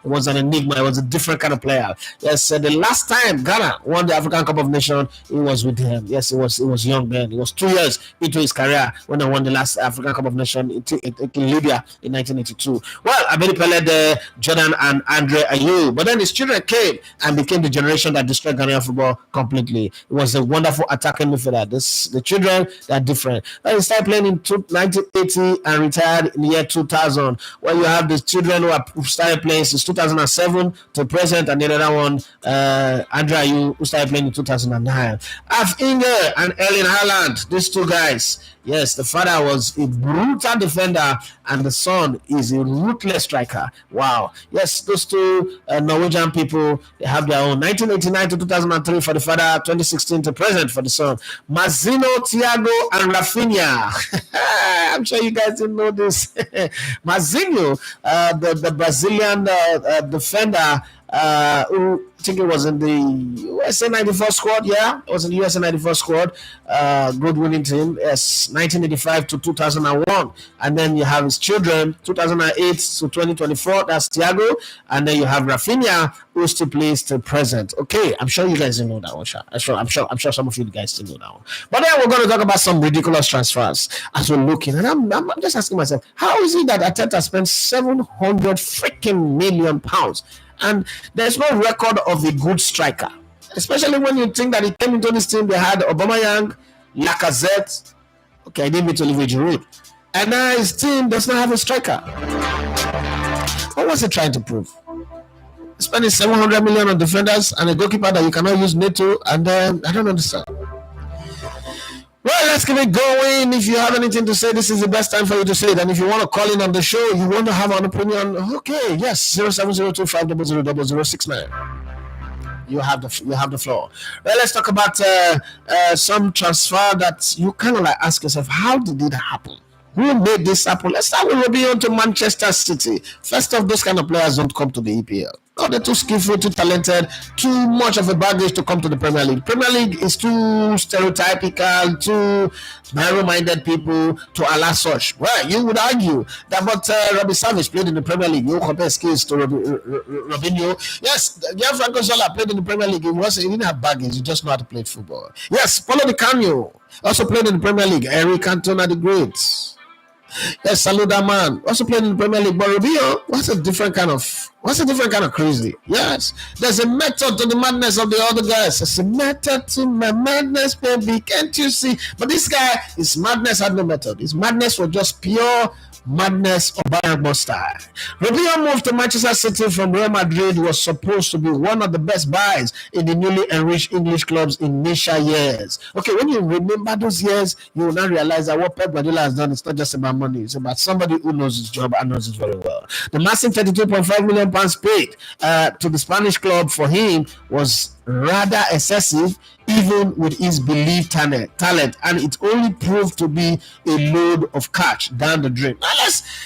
it was an enigma. It was a different kind of player. Yes, the last time Ghana won the African Cup of Nations, it was with him. Yes, it was young then. It was 2 years into his career when they won the last African Cup of Nations in Libya in 1982. Well, Abedi Pele, the Jordan and Andre Ayew, but then his children came and became the generation that destroyed Ghanaian football completely. It was a wonderful attacking midfielder. The children, they're different. Then he started playing in 1980 and retired in the year 2000. Well, you have the children who started playing since 2007 to present, and the other one, Andre Ayew, who started playing in 2009. Af Inge and Erling Haaland, these two guys. Yes, the father was a brutal defender and the son is a ruthless striker. Wow. Yes, those two Norwegian people, they have their own. 1989 to 2003 for the father, 2016 to present for the son. Mazzino, Thiago, and Rafinha. I'm sure you guys didn't know this. Mazzino, the Brazilian defender, who I think it was in the USA 94 squad. Yeah, it was in the USA 94 squad. Good winning team. Yes, 1985 to 2001. And then you have his children, 2008 to 2024. That's Thiago. And then you have Rafinha, who still plays till present. Okay, I'm sure you guys didn't know that one. I'm sure some of you guys didn't know that one. But then we're going to talk about some ridiculous transfers as we're looking. And I'm just asking myself, how is it that Arteta spent 700 freaking million pounds? And there's no record of a good striker, especially when you think that he came into this team. They had Aubameyang, Lacazette. Okay, I didn't mean to leave Giroud. And now his team does not have a striker. What was he trying to prove? Spending 700 million on defenders and a goalkeeper that you cannot use NATO, and then I don't understand. Well, let's keep it going. If you have anything to say, this is the best time for you to say it. And if you want to call in on the show, you want to have an opinion, okay, yes, 07025000069. You have the floor. Well, let's talk about some transfer that you kind of like ask yourself, how did it happen? Who made this happen? Let's start with Robinho to Manchester City. First off, those kind of players don't come to the EPL. No, they're too skillful, too talented, too much of a baggage to come to the Premier League. Premier League is too stereotypical, too narrow-minded people to allow such. Well, you would argue that, but Robbie Savage played in the Premier League. You compare skills to Robinho. Yes, Gianfranco Zola played in the Premier League. He didn't have baggage. He just know how to play football. Yes, Paulo Di Canio also played in the Premier League. Eric Cantona the Great. Yes, Saluda man also played in the Premier League, but Robinho was a different kind of crazy. Yes, there's a method to the madness of the other guys. There's a method to my madness, baby. Can't you see? But this guy, his madness had no method. His madness was just pure madness or Bayern style. Robinho moved to Manchester City from Real Madrid. Was supposed to be one of the best buys in the newly enriched English club's initial years. Okay, when you remember those years, you will now realize that what Pep Guardiola has done is not just about money. It's about somebody who knows his job and knows it very well. The massive £32.5 million paid to the Spanish club for him was rather excessive, even with his believed talent, and it only proved to be a load of cash down the drain. Now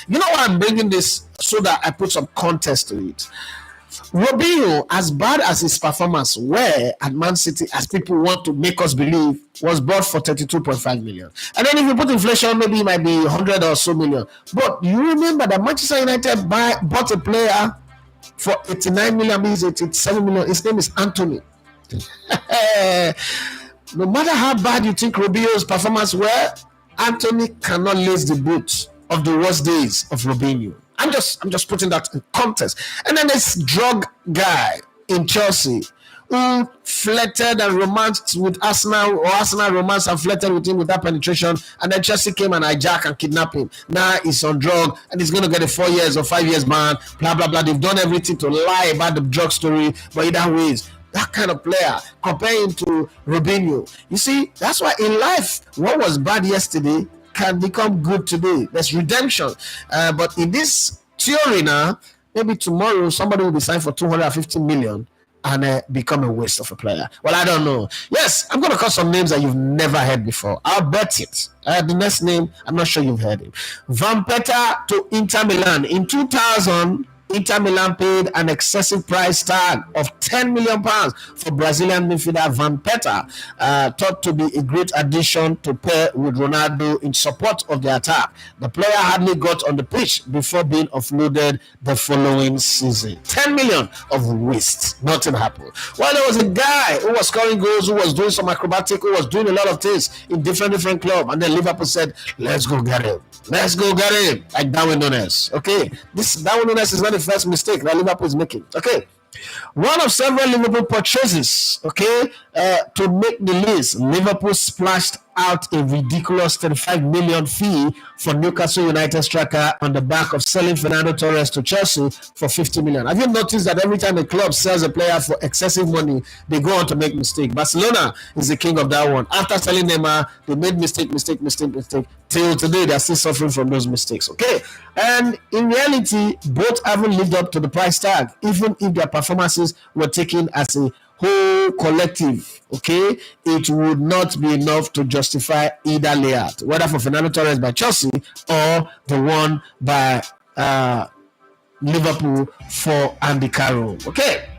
you know why I'm bringing this, so that I put some context to it. Robinho, as bad as his performance were at Man City, as people want to make us believe, was bought for 32.5 million. And then if you put inflation, maybe it might be 100 or so million. But you remember that Manchester United bought a player for 89 million, means 87 million. His name is Anthony. No matter how bad you think Robinho's performance were, Anthony cannot lace the boots of the worst days of Robinho. I'm just putting that in context. And then this drug guy in Chelsea who flirted and romanced with Arsenal, or Arsenal romanced and flirted with him without penetration, and then Chelsea came and hijacked and kidnapped him. Now he's on drug and he's going to get a 4 years or 5 years ban, blah, blah, blah. They've done everything to lie about the drug story, but either ways, that kind of player, comparing to Robinho. You see, that's why in life, what was bad yesterday can become good today. There's redemption. But in this theory now, maybe tomorrow somebody will be signed for 250 million and become a waste of a player. Well, I don't know. Yes, I'm going to call some names that you've never heard before. I'll bet it. The next name, I'm not sure you've heard him. Vampeta to Inter Milan. In 2000, Inter Milan paid an excessive price tag of £10 million for Brazilian midfielder Vampeta, thought to be a great addition to pair with Ronaldo in support of the attack. The player hardly got on the pitch before being offloaded the following season. 10 million of waste. Nothing happened. Well, there was a guy who was scoring goals, who was doing some acrobatic, who was doing a lot of things in different clubs, and then Liverpool said, let's go get him. Let's go get him. Like Darwin Núñez. Okay, this Darwin Núñez is not the first mistake that Liverpool is making. Okay, one of several Liverpool purchases, to make the list. Liverpool splashed out a ridiculous 35 million fee for Newcastle United striker on the back of selling Fernando Torres to Chelsea for 50 million. Have you noticed that every time a club sells a player for excessive money, they go on to make mistake? Barcelona is the king of that one. After selling Neymar, they made mistake. Till today, they're still suffering from those mistakes. Okay, and in reality, both haven't lived up to the price tag, even if their performances were taken as a whole collective. Okay, it would not be enough to justify either layout, whether for Fernando Torres by Chelsea or the one by Liverpool for Andy Carroll. Okay.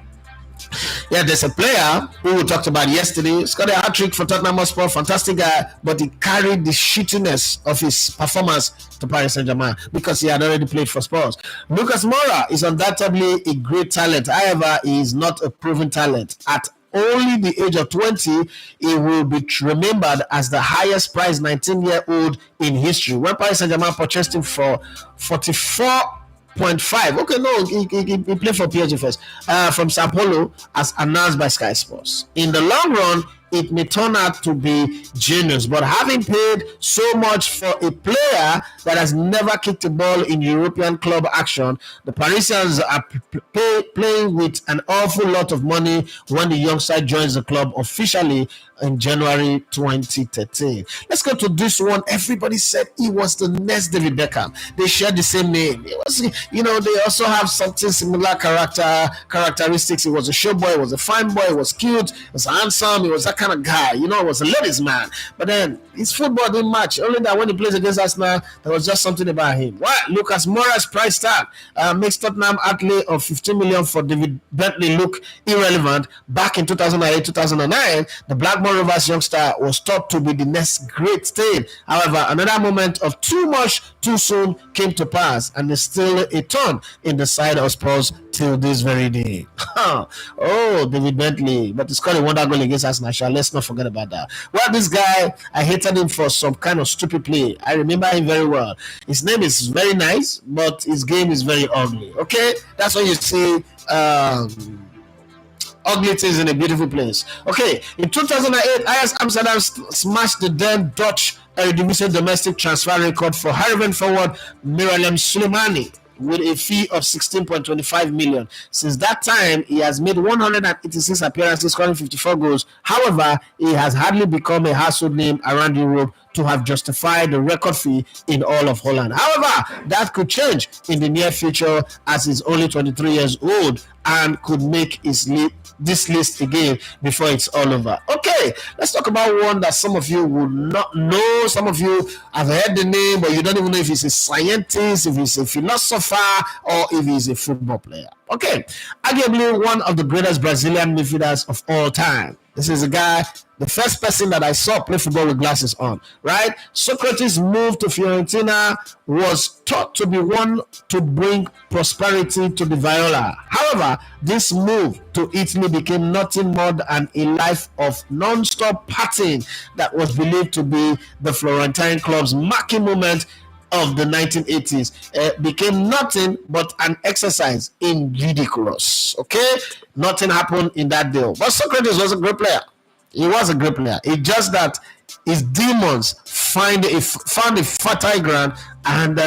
Yeah, there's a player who we talked about yesterday. He's got a hat-trick for Tottenham Hotspur, fantastic guy, but he carried the shittiness of his performance to Paris Saint-Germain because he had already played for Spurs. Lucas Moura is undoubtedly a great talent. However, he is not a proven talent. At only the age of 20, he will be remembered as the highest priced 19-year-old in history. When Paris Saint-Germain purchased him for 44.5. Okay, no, he played for PSG first. From Sao Paulo, as announced by Sky Sports. In the long run, it may turn out to be genius, but having paid so much for a player that has never kicked a ball in European club action, the Parisians are playing with an awful lot of money when the young side joins the club officially in January 2013. Let's go to this one. Everybody said he was the next David Beckham. They shared the same name. It was, they also have something similar characteristics. He was a showboy, he was a fine boy, he was cute, he was handsome, he was that kind of guy. He was a ladies' man. But then his football didn't match. Only that when he plays against Arsenal, there was just something about him. What? Lucas Moura's price tag makes Tottenham outlay of 15 million for David Bentley look irrelevant. Back in 2008-2009, the Blackburn Rovers youngster was thought to be the next great thing. However, another moment of too much too soon came to pass, and there's still a turn in the side of Spurs till this very day. Oh, David Bentley, but he scored a wonder goal against Arsenal. Let's not forget about that. Well, this guy, I hated him for some kind of stupid play. I remember him very well. His name is very nice, but his game is very ugly. Okay, that's what you see. Ugly things in a beautiful place. Okay, in 2008, Ajax Amsterdam smashed the then Dutch Eredivisie domestic transfer record for Heerenveen forward Miralem Soleimani with a fee of 16.25 million. Since that time, he has made 186 appearances, scoring 54 goals. However, he has hardly become a household name around Europe to have justified the record fee in all of Holland. However, that could change in the near future as he's only 23 years old and could make this list again before it's all over. Okay, let's talk about one that some of you would not know. Some of you have heard the name, but you don't even know if he's a scientist, if he's a philosopher, or if he's a football player. Okay, arguably one of the greatest Brazilian midfielders of all time. This is a guy, the first person that I saw play football with glasses on, right? Socrates' move to Fiorentina was thought to be one to bring prosperity to the Viola. However, this move to Italy became nothing more than a life of non-stop partying that was believed to be the Florentine club's marquee moment of the 1980s. Became nothing but an exercise in ridiculous. Okay, nothing happened in that deal. But Socrates was a great player. He was a great player. It's just that his demons found a fertile ground, and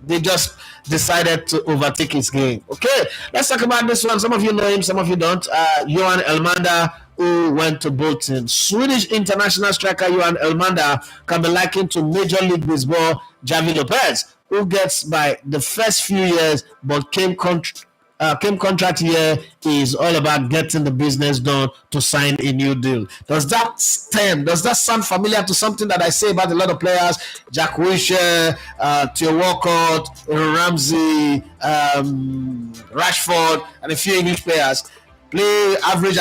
they just decided to overtake his game. Okay, let's talk about this one. Some of you know him, some of you don't. Johan Elmander, who went to Bolton. Swedish international striker Johan Elmander can be likened to Major League Baseball Javi Lopez, who gets by the first few years, but came contract year is all about getting the business done to sign a new deal. Does that sound familiar to something that I say about a lot of players? Jack Wilshere, Theo Walcott, Ramsey, Rashford, and a few English players play average.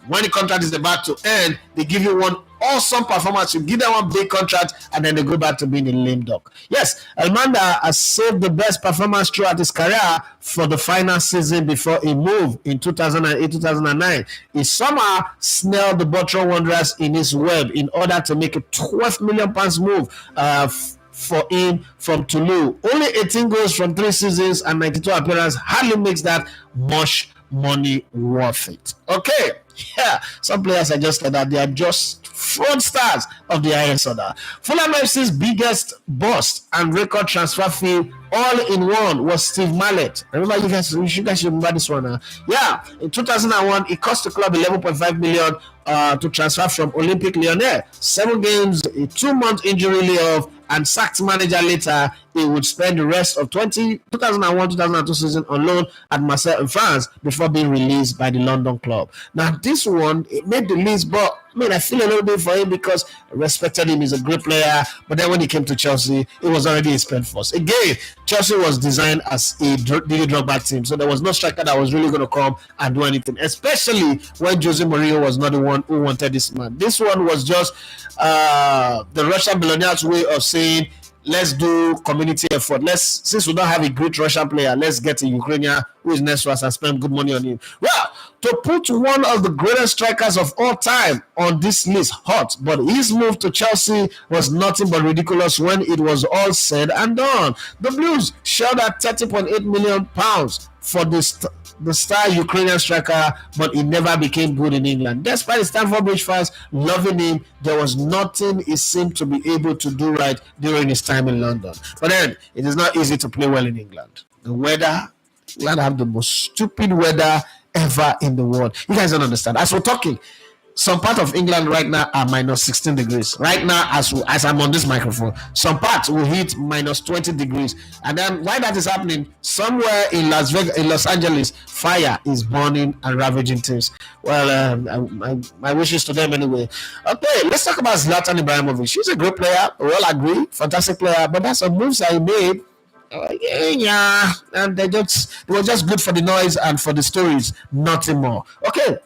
When the contract is about to end, they give you one awesome performance. You give them one big contract, and then they go back to being a lame duck. Yes, Elmander has saved the best performance throughout his career for the final season before he moved in 2008-2009. He somehow snared the Bottrop Wanderers in his web in order to make a £12 million move for him from Toulouse. Only 18 goals from 3 seasons and 92 appearances hardly makes that much money worth it. Okay, yeah, some players are just like that. They are just front stars of the highest order. Fulham FC's biggest bust and record transfer fee all in one was Steve Mallet. Remember, you guys remember this one. Yeah, in 2001, it cost the club 11.5 million to transfer from Olympique Lyonnais. 7 games, a 2-month injury layoff, and sacked manager later. He would spend the rest of 2001-2002 season on loan at Marseille in France before being released by the London club. Now, this one, it made the list, but I feel a little bit for him because I respected him. He's a great player. But then when he came to Chelsea, it was already a spent force. Again, Chelsea was designed as a Didier Drogba team, so there was no striker that was really going to come and do anything, especially when Jose Mourinho was not the one who wanted this man. This one was just the Russian billionaire's way of saying, let's do community effort. Since we don't have a great Russian player, let's get a Ukrainian who is next to us and spend good money on him. Well, to put one of the greatest strikers of all time on this list hot, but his move to Chelsea was nothing but ridiculous when it was all said and done. The Blues shelled out £30.8 million for the star Ukrainian striker, but he never became good in England. Despite the Stamford Bridge fans loving him, there was nothing he seemed to be able to do right during his time in London. But then, it is not easy to play well in England. The weather, England have the most stupid weather ever in the world. You guys don't understand. As we're talking, some part of England right now are minus 16 degrees. Right now, as I'm on this microphone, some parts will hit minus 20 degrees. And then why that is happening, somewhere in Los Angeles, fire is burning and ravaging things. Well, my wishes to them anyway. Okay, let's talk about Zlatan Ibrahimovic. He's a great player. We all agree. Fantastic player. But that's some moves that he made. And they were just good for the noise and for the stories, nothing more. Okay.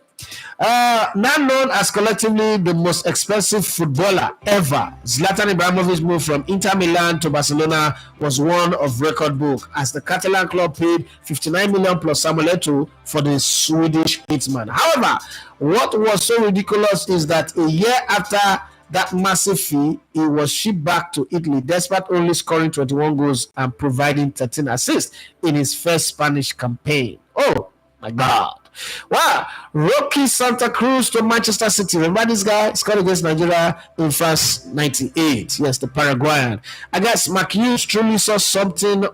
Now known as collectively the most expensive footballer ever, Zlatan Ibrahimovic's move from Inter Milan to Barcelona was one of record book, as the Catalan club paid 59 million plus Samuel Eto'o for the Swedish hitman. However, what was so ridiculous is that a year after that massive fee, he was shipped back to Italy despite only scoring 21 goals and providing 13 assists in his first Spanish campaign. Oh my God. Wow, Rocky Santa Cruz to Manchester City. Remember this guy? Scored against Nigeria in France 98. Yes, the Paraguayan. I guess Mark Hughes truly saw something we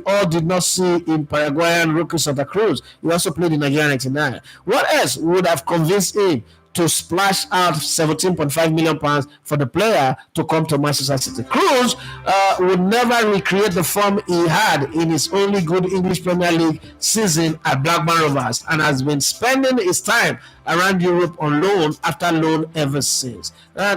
all did not see in Paraguayan Rocky Santa Cruz. He also played in Nigeria 99. What else would have convinced him to splash out 17.5 million pounds for the player to come to Manchester City. Cruz would never recreate the form he had in his only good English Premier League season at Blackburn Rovers and has been spending his time around Europe on loan after loan ever since.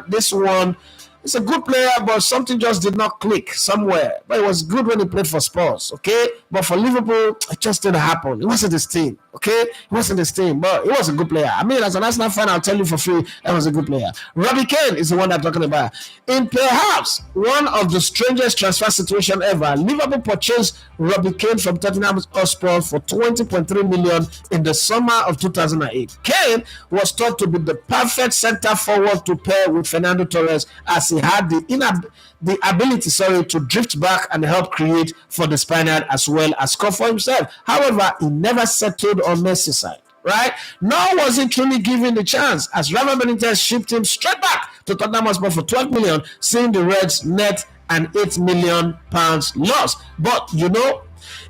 This one, he's a good player, but something just did not click somewhere. But it was good when he played for Spurs, okay? But for Liverpool, it just didn't happen. It wasn't his team, okay? It wasn't his team, but he was a good player. I mean, as an Arsenal fan, I'll tell you for free, that was a good player. Robbie Keane is the one I'm talking about. In perhaps one of the strangest transfer situations ever, Liverpool purchased Robbie Keane from Tottenham Hotspur for 20.3 million in the summer of 2008. Keane was thought to be the perfect centre forward to pair with Fernando Torres, as he had the ability to drift back and help create for the Spaniard as well as score for himself. However, he never settled on Merseyside, right? Nor was he truly given the chance, as Rafa Benitez shipped him straight back to Tottenham Hotspur for 12 million, seeing the Reds net an £8 million loss. But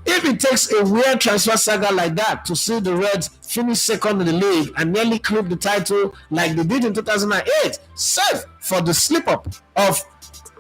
if it takes a weird transfer saga like that to see the Reds finish second in the league and nearly clip the title like they did in 2008, save for the slip-up of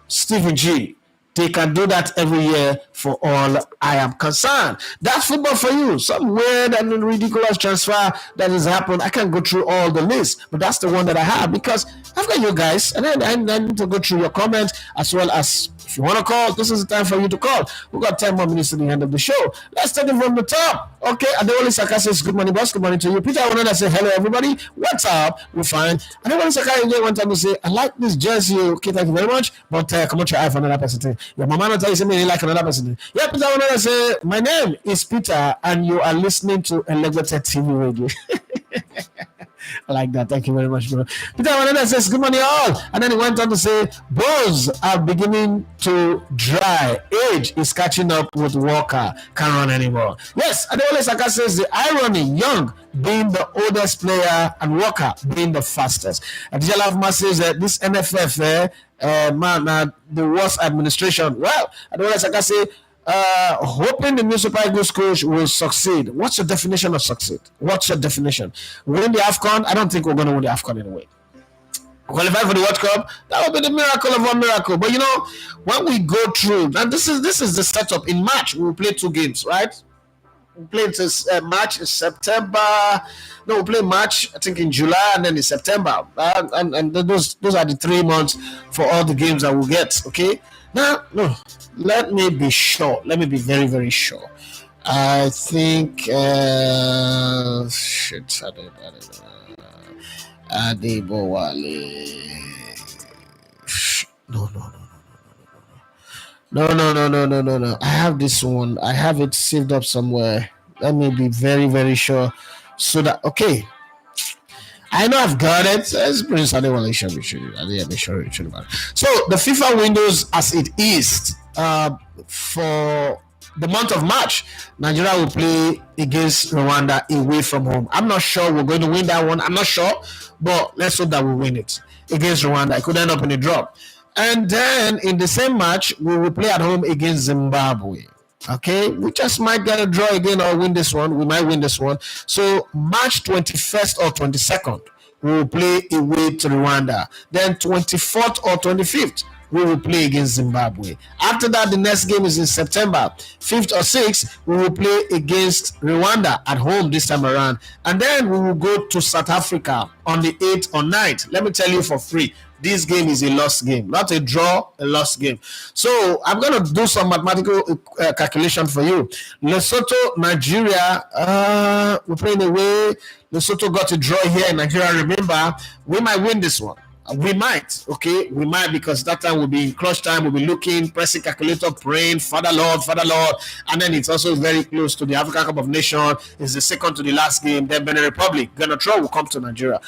Stephen G, they can do that every year for all I am concerned. That's football for you. Some weird and ridiculous transfer that has happened. I can't go through all the list, but that's the one that I have because I've got you guys, and then I need to go through your comments as well as if you want to call, this is the time for you to call. We've got 10 more minutes to the end of the show. Let's take it from the top. Okay, Adewale Saka says, good morning, boss. Good morning to you. Peter Wanada says, hello, everybody. What's up? We're fine. Adewale Saka again one time to say, I like this jersey. Okay, thank you very much. But come on, your eye for another person. Your mama not tell you something you like another person. Yeah, Peter Wanada says, my name is Peter, and you are listening to Elegante TV Radio. I like that. Thank you very much, bro. Peter Wanada says, good morning, all. And then he went on to say, balls are beginning to dry. Age is catching up with Walker. Can't run anymore. Yes, Adewale Saka says, the irony, Young being the oldest player and Walker being the fastest. And Jalafma says that this NFF, the worst administration. Well, Adewale Saka says, hoping the new Super Eagles coach will succeed. What's your definition of succeed? What's your definition? Win the AFCON? I don't think we're going to win the AFCON anyway. Qualify for the World Cup? That would be the miracle of one miracle. But when we go through, and this is the setup. In March, we will play 2 games, right? We play this March in September. No, we play March, I think in July, and then in September. And those are the 3 months for all the games that we'll get, okay? Now, no, let me be sure. Let me be very, very sure. I think, shit, I don't know. Adebowale. No. I have this one. I have it saved up somewhere. Let me be very, very sure. So that, okay. I know I've got it. It's Prince Adewale should be sure. So the FIFA windows as it is for the month of March, Nigeria will play against Rwanda away from home. I'm not sure we're going to win that one. I'm not sure, but let's hope that we win it against Rwanda. It could end up in a draw. And then in the same match, we will play at home against Zimbabwe. Okay, we just might get a draw again or win this one. We might win this one. So March 21st or 22nd, we will play away to Rwanda. Then 24th or 25th, we will play against Zimbabwe. After that, the next game is in September 5th or 6th. We will play against Rwanda at home this time around. And then we will go to South Africa on the 8th or 9th. Let me tell you for free, this game is a lost game, not a draw, a lost game. So I'm going to do some mathematical calculation for you. Lesotho, Nigeria, we're playing away. Lesotho got a draw here in Nigeria. Remember, we might win this one. We might, okay? We might, because that time will be in crunch time. We'll be looking, pressing calculator, praying, Father Lord. And then it's also very close to the African Cup of Nations. It's the second to the last game. Then Benin Republic, Ghana Throw will come to Nigeria.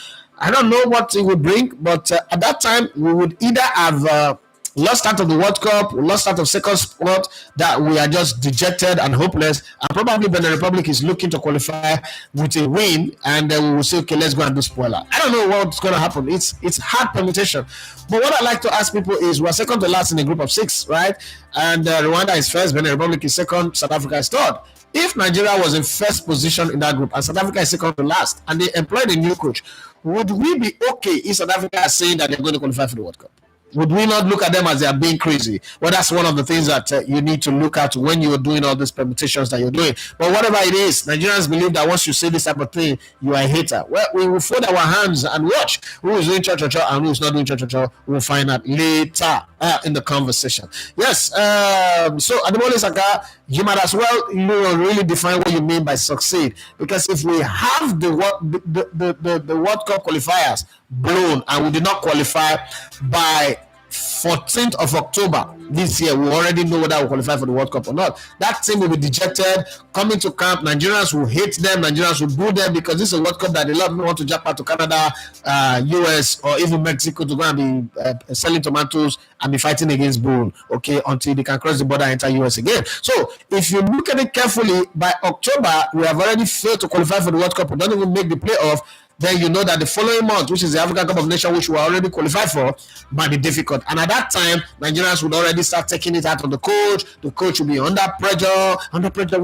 I don't know what it would bring, but at that time, we would either have lost out of the World Cup, lost out of second spot, that we are just dejected and hopeless, and probably Benin Republic is looking to qualify with a win, and then we will say, okay, let's go and do spoiler. I don't know what's going to happen. It's hard permutation. But what I like to ask people is, we're second to last in a group of 6, right? And Rwanda is first, Benin Republic is second, South Africa is third. If Nigeria was in first position in that group and South Africa is second to last, and they employed a new coach, would we be okay if South Africa is saying that they're going to qualify for the World Cup? Would we not look at them as they are being crazy? Well, that's one of the things that you need to look at when you're doing all these permutations that you're doing. But whatever it is, Nigerians believe that once you say this type of thing, you are a hater. Well, we will fold our hands and watch who is doing cha-cha-cha and who is not doing cha-cha-cha. We'll find out later in the conversation. Yes, so Ademole Saka, you might as well really define what you mean by succeed. Because if we have the World Cup qualifiers blown and we did not qualify by 14th of October this year, we already know whether we qualify for the World Cup or not. That team will be dejected, coming to camp. Nigerians will hate them, Nigerians will boo them, because this is a World Cup that a lot of them want to jump out to Canada, US, or even Mexico to go and be selling tomatoes and be fighting against bull, okay, until they can cross the border and enter US again. So if you look at it carefully, by October, we have already failed to qualify for the World Cup. We don't even make the playoff. Then you know that the following month, which is the African Cup of Nations, which we are already qualified for, might be difficult. And at that time, Nigerians would already start taking it out on the coach. The coach will be under pressure. Under pressure.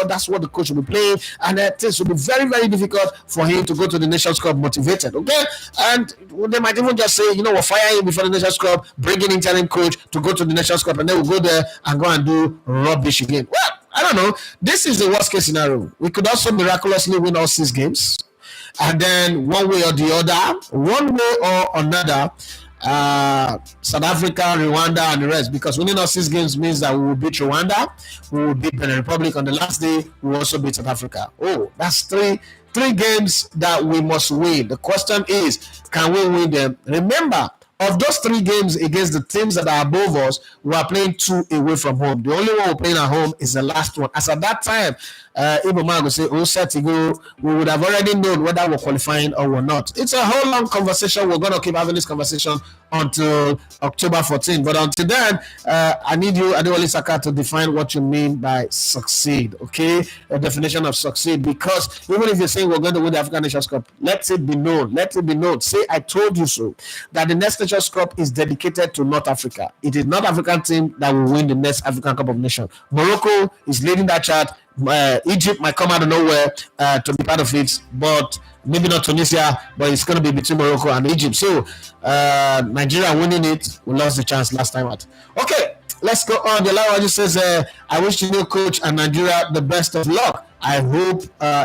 That's what the coach will be playing. And things will be very, very difficult for him to go to the Nations Cup motivated. Okay? And they might even just say, we'll fire him before the Nations Cup, bring in interim coach to go to the Nations Cup, and then we'll go there and go and do rubbish again. Well, I don't know. This is the worst case scenario. We could also miraculously win all 6 games. And then one way or the other, one way or another, South Africa, Rwanda, and the rest, because winning all 6 games means that we will beat Rwanda, we will beat Benin Republic on the last day, we will also beat South Africa. Oh, that's three games that we must win. The question is, can we win them? Remember, of those 3 games against the teams that are above us, we are playing 2 away from home. The only one we're playing at home is the last one. As at that time, Iboma will say, we would have already known whether we're qualifying or we're not. It's a whole long conversation. We're going to keep having this conversation until October 14. But until then, I need you, Adewale Saka, to define what you mean by succeed, okay? A definition of succeed. Because even if you're saying we're going to win the African Nations Cup, let it be known. Say, I told you so. That the next Nations Cup is dedicated to North Africa. It is North African team that will win the next African Cup of Nations. Morocco is leading that chart. Egypt might come out of nowhere to be part of it, but maybe not Tunisia, but it's going to be between Morocco and Egypt. So Nigeria winning it, we lost the chance last time out. Okay, let's go on. The Lawa just says, I wish the new coach and Nigeria the best of luck. I hope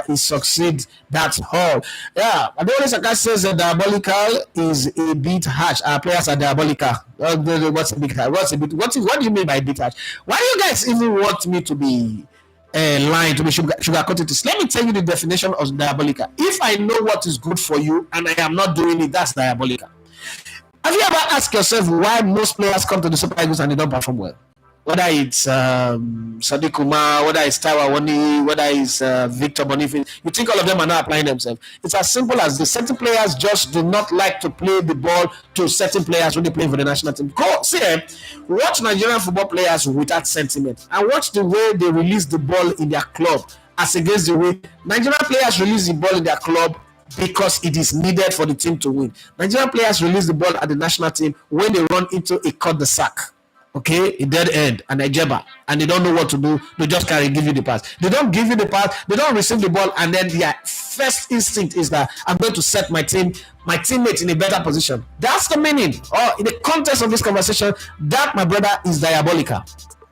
he succeeds. That's all. Yeah, Adewale Saka says that diabolical is a bit harsh. Our players are diabolical. What's a bit harsh? What do you mean by a bit harsh? Why do you guys even want me to be lying, to be sugar-coated? Let me tell you the definition of diabolical. If I know what is good for you and I am not doing it, that's diabolical. Have you ever asked yourself why most players come to the Super Eagles and they don't perform well? Whether it's Sadiq Umar, whether it's Taiwa Wani, whether it's Victor Boniface, you think all of them are not applying themselves. It's as simple as the certain players just do not like to play the ball to certain players when they play for the national team. Go see watch Nigerian football players without sentiment and watch the way they release the ball in their club as against the way Nigerian players release the ball in their club because it is needed for the team to win. Nigerian players release the ball at the national team when they run into a cut-the-sack. Okay, a dead end, an ejeba, and they don't know what to do. They just can't give you the pass. They don't give you the pass. They don't receive the ball, and then their first instinct is that I'm going to set my teammate in a better position. That's the meaning. Or in the context of this conversation, that, my brother, is diabolical.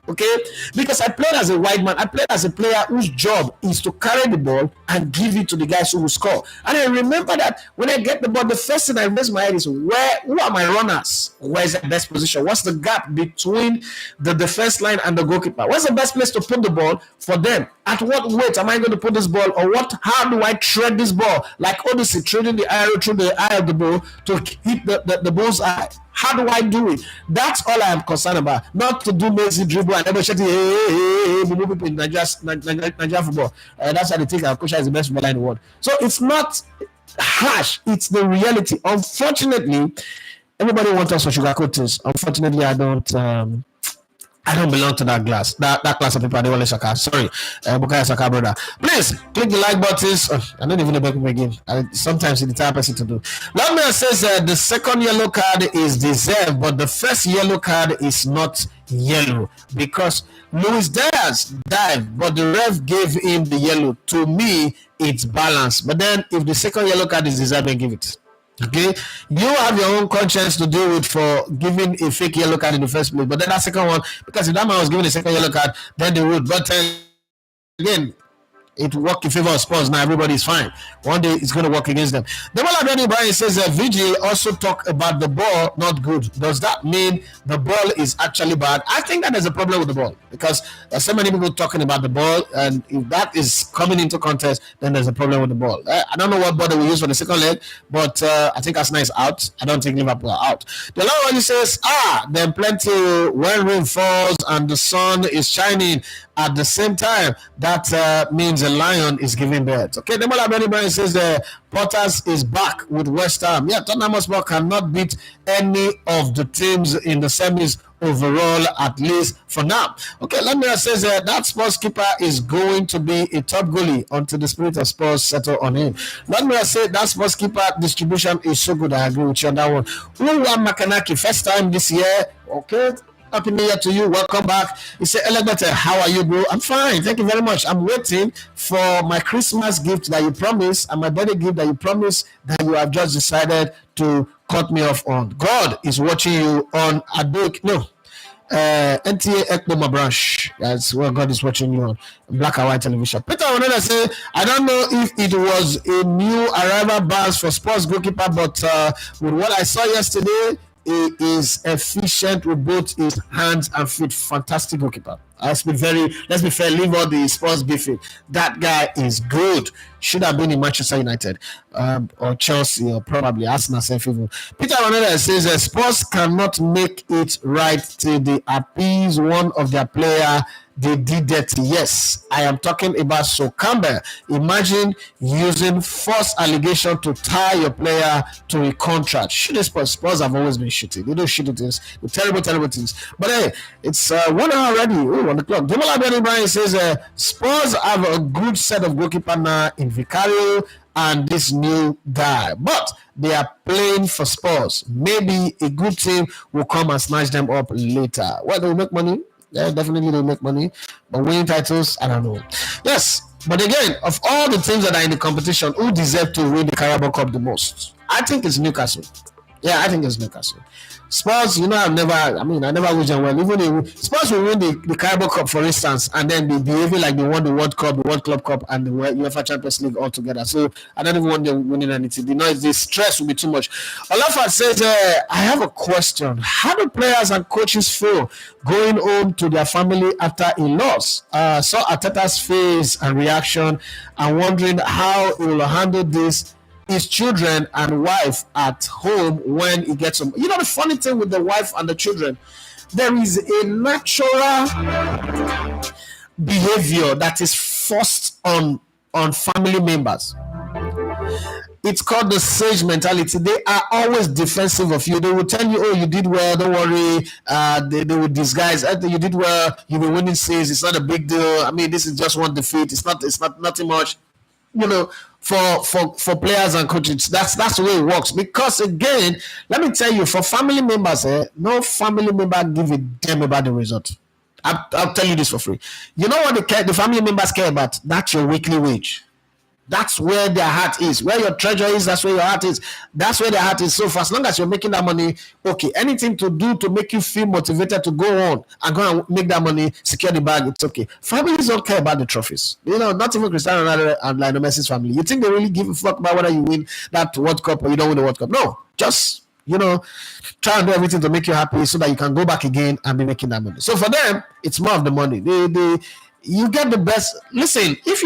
Okay, because I played as a wide man. I played as a player whose job is to carry the ball and give it to the guys who will score. And I remember that when I get the ball, the first thing I raise my head is who are my runners? Where is the best position? What's the gap between the defense line and the goalkeeper? What's the best place to put the ball for them? At what weight am I going to put this ball, or how do I tread this ball? Like Odyssey treading the arrow through the eye of the ball to hit the bull's eye. How do I do it? That's all I am concerned about. Not to do lazy dribble and everybody shouting, hey, people in Nigeria football. That's why they think our coach is the best footballer in the world. So it's not harsh. It's the reality. Unfortunately, everybody wants us to sugarcoat this. Unfortunately, I don't I don't belong to that class. That class of people. Adewale Saka. Sorry, Bukayo Saka brother. Please click the like buttons. I don't even know about again. Sometimes it's the type of person to do. Longman says the second yellow card is deserved, but the first yellow card is not yellow because Luis Diaz dived, but the ref gave him the yellow. To me, it's balanced. But then, if the second yellow card is deserved, then give it. Okay, you have your own conscience to deal with for giving a fake yellow card in the first place. But then that second one, because if that man was given a second yellow card, then they would. But again, it worked in favor of Spurs. Now everybody's fine. One day it's going to work against them. Demola Benny Brian says Vigil also talk about the ball not good. Does that mean the ball is actually bad? I think that there's a problem with the ball because there's so many people talking about the ball, and if that is coming into contest, then there's a problem with the ball. I don't know what ball they will use for the second leg, but I think Arsenal is out. I don't think Liverpool are out. The long one says, then plenty when rain falls and the sun is shining at the same time, that means a lion is giving birth. Okay, Demola Benny Brian says Potters is back with West Ham. Yeah, Tottenham Hotspur cannot beat any of the teams in the semis overall, at least for now. Okay, Lamia says that Spurs keeper is going to be a top goalie until the spirit of Spurs settle on him. Lamia said that Spurs keeper distribution is so good. I agree with you on that one. Uwa Makanaki, first time this year. Okay. Happy New Year to you. Welcome back. He said, Elevator, how are you, bro? I'm fine. Thank you very much. I'm waiting for my Christmas gift that you promised and my birthday gift that you promised that you have just decided to cut me off on. God is watching you on NTA Ekboma branch. That's where God is watching you on black and white television. Peter Onena say, I don't know if it was a new arrival bans for Spurs goalkeeper, but with what I saw yesterday, he is efficient with both his hands and feet. Fantastic goalkeeper. Let's be fair, leave all the Spurs beefing. That guy is good. Should have been in Manchester United or Chelsea or probably Arsenal. Peter Ronaldo says Spurs cannot make it right till they appease one of their player. They did that. Yes, I am talking about So Campbell. Imagine using false allegation to tie your player to a contract. Spurs have always been shitty. They don't shitty things. They're terrible things. But hey, it's 1 hour already. On the clock. Demola Benny Brian says Spurs have a good set of goalkeeper now in Vicario and this new guy, but they are playing for Spurs. Maybe a good team will come and snatch them up later. Well, they will make money. Yeah, definitely they'll make money. But winning titles, I don't know. Yes, but again, of all the teams that are in the competition, who deserve to win the Carabao Cup the most? I think it's Newcastle. Yeah, I think it's Newcastle. Spurs, I never wish them well. Even if Spurs will win the Carabao Cup, for instance, and then be behaving like they won the World Cup, the World Club Cup, and the UEFA Champions League all together. So I don't even want them winning anything. The stress will be too much. Olafa says, I have a question. How do players and coaches feel going home to their family after a loss? Saw Arteta's face and reaction and wondering how he will handle this. His children and wife at home when he gets home. The funny thing with the wife and the children, there is a natural behavior that is forced on family members. It's called the sage mentality. They are always defensive of you. They will tell you, you did well, don't worry. They will disguise, you did well, you were winning says it's not a big deal. I mean, this is just one defeat. It's not nothing much. For players and coaches, that's the way it works. Because again, let me tell you, for family members, no family member give a damn about the result. I'll tell you this for free. You know what the family members care about? That's your weekly wage. That's where their heart is. Where your treasure is, that's where your heart is. That's where their heart is. So for as long as you're making that money, okay, anything to do to make you feel motivated to go on and go and make that money, secure the bag, it's okay. Families don't care about the trophies. Not even Cristiano Ronaldo and Lionel Messi's family. You think they really give a fuck about whether you win that World Cup or you don't win the World Cup? No, just try and do everything to make you happy so that you can go back again and be making that money. So for them, it's more of the money. You get the best. Listen, if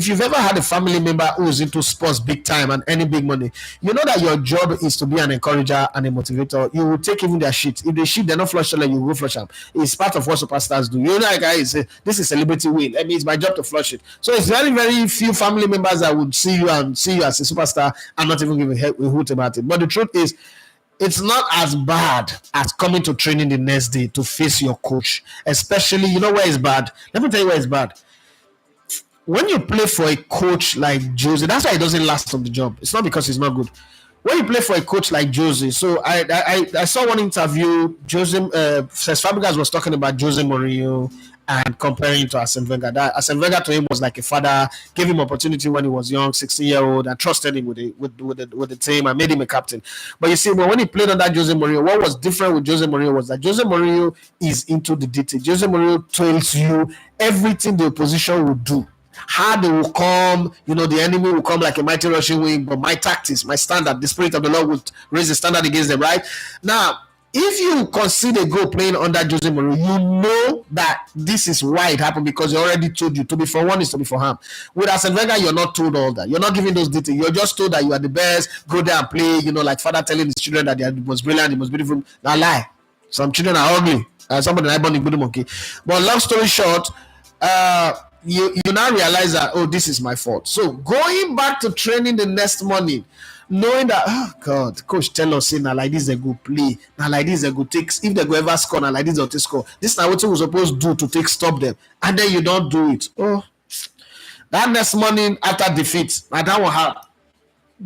you've ever had a family member who's into sports big time and any big money, you know that your job is to be an encourager and a motivator. You will take even their shit. If they shit, they're not flush, you will flush them. It's part of what superstars do. guys, this is celebrity win. I mean, it's my job to flush it. So it's very, very few family members that would see you as a superstar and not even give a hoot about it. But the truth is, it's not as bad as coming to training the next day to face your coach. Especially, you know where it's bad? Let me tell you where it's bad. When you play for a coach like Jose, that's why he doesn't last on the job. It's not because he's not good. When you play for a coach like Jose, so I saw one interview. Cesc Fabregas was talking about Jose Mourinho and comparing him to Arsene Wenger. That Arsene Wenger to him was like a father, gave him opportunity when he was young, 16-year-old, and trusted him with the team and made him a captain. But you see, when he played under Jose Mourinho, what was different with Jose Mourinho was that Jose Mourinho is into the detail. Jose Mourinho tells you everything the opposition will do. How they will come, the enemy will come like a mighty rushing wind, but my tactics, my standard, the Spirit of the Lord will raise the standard against them, right? Now, if you consider go playing under Jose Mourinho, you know that this is why it happened, because he already told you to be for one is to be for harm. With Arsene Wenger, you're not told all that. You're not given those details. You're just told that you are the best, go there and play, like father telling his children that they are the most brilliant, the most beautiful. Now lie. Some children are ugly. Somebody I born in good monkey. But long story short, you now realize that, this is my fault. So going back to training the next morning, knowing that, God, coach tell us, say, now like this they go play, now like this they go take, if they go ever score, now like this they'll take score. This is what we supposed to do to take stop them, and then you don't do it. That next morning after defeat, now that will happen.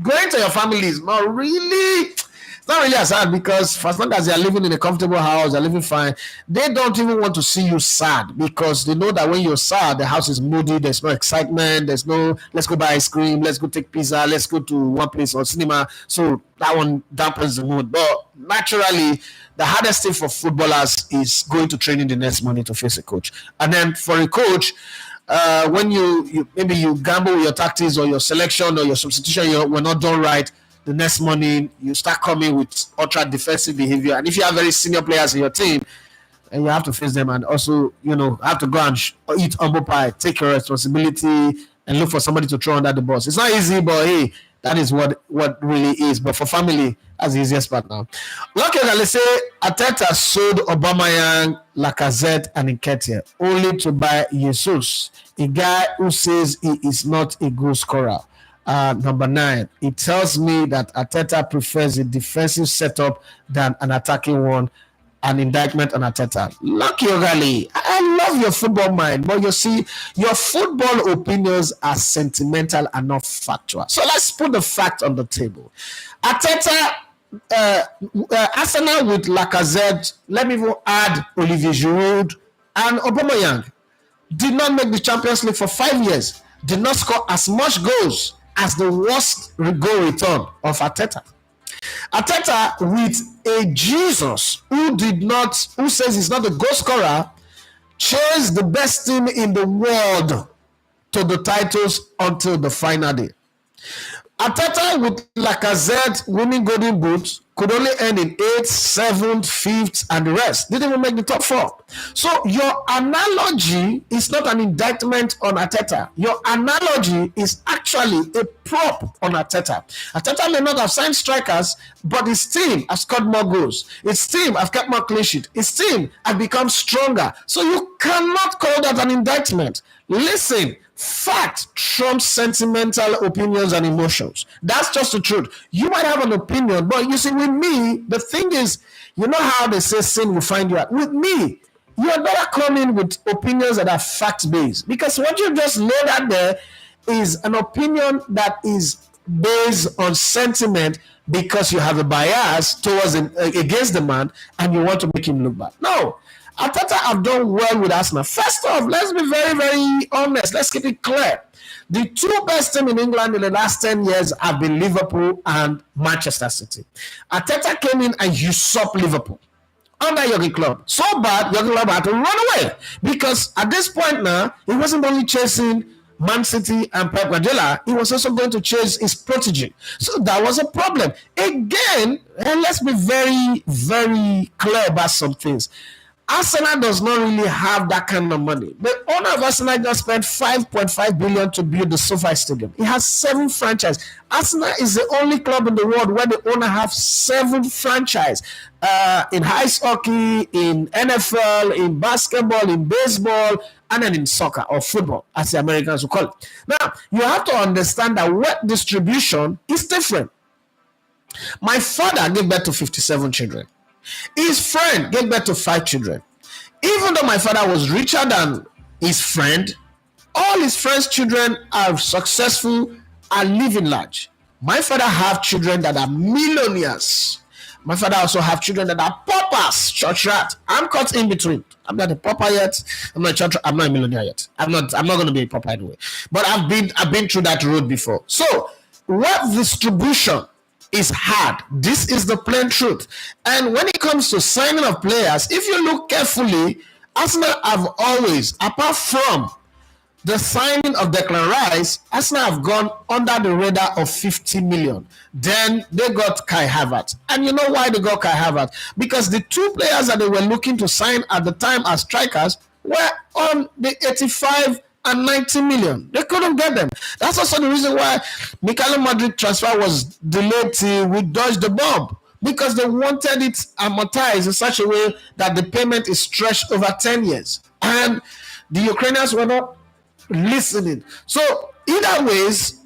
Going to your family is not really. It's not really as hard, because for as long as they are living in a comfortable house, they're living fine, they don't even want to see you sad, because they know that when you're sad, the house is moody, there's no excitement, there's no, let's go buy ice cream, let's go take pizza, let's go to one place or cinema. So that one dampens the mood. But naturally, the hardest thing for footballers is going to training the next morning to face a coach. And then for a coach, when you maybe you gamble with your tactics or your selection or your substitution, were not done right, the next morning you start coming with ultra defensive behavior, and if you have very senior players in your team, and you have to face them, and also have to go and eat humble pie, take your responsibility, and look for somebody to throw under the bus. It's not easy, but hey, that is what really is. But for family, that's the easiest part now. Look at, let's say Arteta sold Aubameyang, Lacazette, and Nketiah only to buy Jesus, a guy who says he is not a goal scorer. Number 9, it tells me that Arteta prefers a defensive setup than an attacking one. An indictment on Arteta. Lucky Ogali, I love your football mind, but you see, your football opinions are sentimental and not factual. So let's put the fact on the table. Arteta, Arsenal with Lacazette, let me even add Olivier Giroud and Aubameyang, did not make the Champions League for 5 years, did not score as much goals as the worst goal return of Arteta. Arteta with a Jesus who says he's not a goal scorer, chased the best team in the world to the titles until the final day. Arteta with Lacazette winning Golden Boot could only end in 8th, 7th, 5th, and the rest. Didn't even make the top 4. So your analogy is not an indictment on Arteta. Your analogy is actually a prop on Arteta. Arteta may not have signed strikers, but his team has scored more goals. His team have kept more clean sheet. His team have become stronger. So you cannot call that an indictment. Listen, fact trumps sentimental opinions and emotions. That's just the truth. You might have an opinion, but you see, with me, the thing is, you know how they say sin will find you out. With me, you're better coming with opinions that are fact-based, because what you just laid out there is an opinion that is based on sentiment because you have a bias towards against the man and you want to make him look bad. No. Arteta have done well with Arsenal. First off, let's be very, very honest. Let's keep it clear. The 2 best teams in England in the last 10 years have been Liverpool and Manchester City. Arteta came in and usurped Liverpool under Jurgen Klopp. So bad, Jurgen Klopp had to run away, because at this point now, he wasn't only chasing Man City and Pep Guardiola, he was also going to chase his protege. So that was a problem. Again, and let's be very, very clear about some things. Arsenal does not really have that kind of money. The owner of Arsenal just spent 5.5 billion to build the SoFi Stadium. It has 7 franchises. Arsenal is the only club in the world where the owner has 7 franchises. In ice hockey, in NFL, in basketball, in baseball, and then in soccer or football, as the Americans will call it. Now, you have to understand that wealth distribution is different. My father gave birth to 57 children. His friend gave birth to 5 children. Even though my father was richer than his friend, all his friends' children are successful and living large. My father have children that are millionaires. My father also have children that are paupers, church rat. I'm caught in between. I'm not a pauper yet. I'm not a church. I'm not a millionaire yet. I'm not going to be a pauper anyway. But I've been through that road before. So wealth distribution is hard. This is the plain truth. And when it comes to signing of players, if you look carefully, Arsenal have always, apart from the signing of Declan Rice, Arsenal have gone under the radar of 50 million. Then they got Kai Havertz. And you know why they got Kai Havertz? Because the 2 players that they were looking to sign at the time as strikers were on the 85 and 90 million. They couldn't get them. That's also the reason why Mikhail Madrid transfer was delayed till we dodged the bomb. Because they wanted it amortized in such a way that the payment is stretched over 10 years. And the Ukrainians were not listening. So either ways,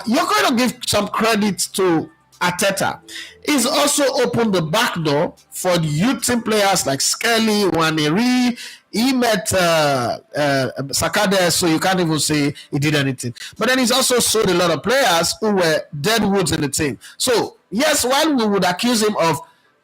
you're going to give some credit to Arteta. He's also opened the back door for youth team players like Skelly, Waneri. He met Sakade, so you can't even say he did anything. But then he's also sold a lot of players who were deadwoods in the team. So yes, while we would accuse him of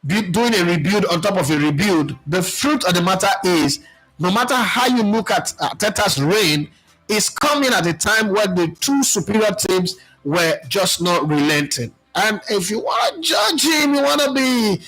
doing a rebuild on top of a rebuild, the truth of the matter is, no matter how you look at Arteta's reign, is coming at a time where the 2 superior teams were just not relenting. And if you want to judge him, you want to be,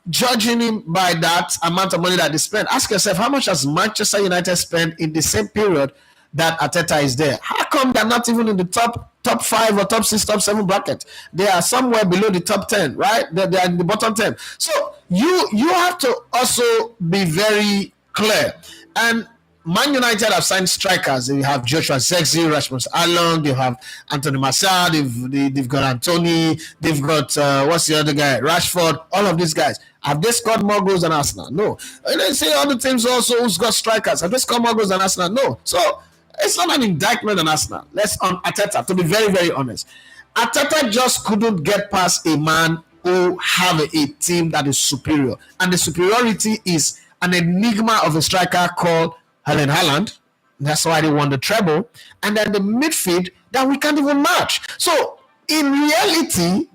judging him by that amount of money that they spent. Ask yourself, how much has Manchester United spent in the same period that Arteta is there? How come they're not even in the top 5 or top 6, top 7 bracket? They are somewhere below the top 10, right? They are in the bottom 10. So you have to also be very clear. And Man United have signed strikers. They have Joshua Zexi, Rasmus Allen. They have Anthony Martial. They've got Anthony. They've got what's the other guy? Rashford. All of these guys. Have they scored more goals than Arsenal? No. And they say other teams also who's got strikers. Have they scored more goals than Arsenal? No. So it's not an indictment on Arsenal. Let's on Arteta. To be very, very honest, Arteta just couldn't get past a man who have a team that is superior, and the superiority is an enigma of a striker called Erling Haaland. That's why they won the treble. And then the midfield that we can't even match. So in reality,